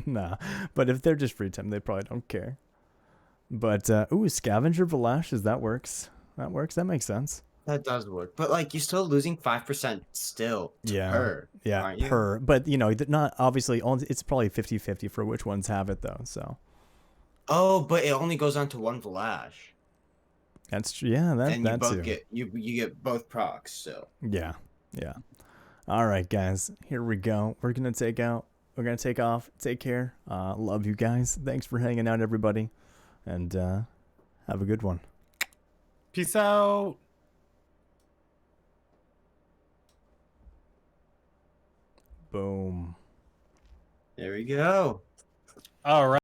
Nah, but if they're just free tem, they probably don't care. But scavenger Velashes, that works. That makes sense. That does work, but like you're still losing 5% still. Per, aren't you? Per. But not obviously. It's probably 50-50 for which ones have it though. So. Oh, but it only goes on to one Vlash. That's true. Yeah, you get both procs. So. Yeah. All right, guys. Here we go. We're gonna take off. Take care. Love you guys. Thanks for hanging out, everybody, and have a good one. Peace out. Boom. There we go. All right.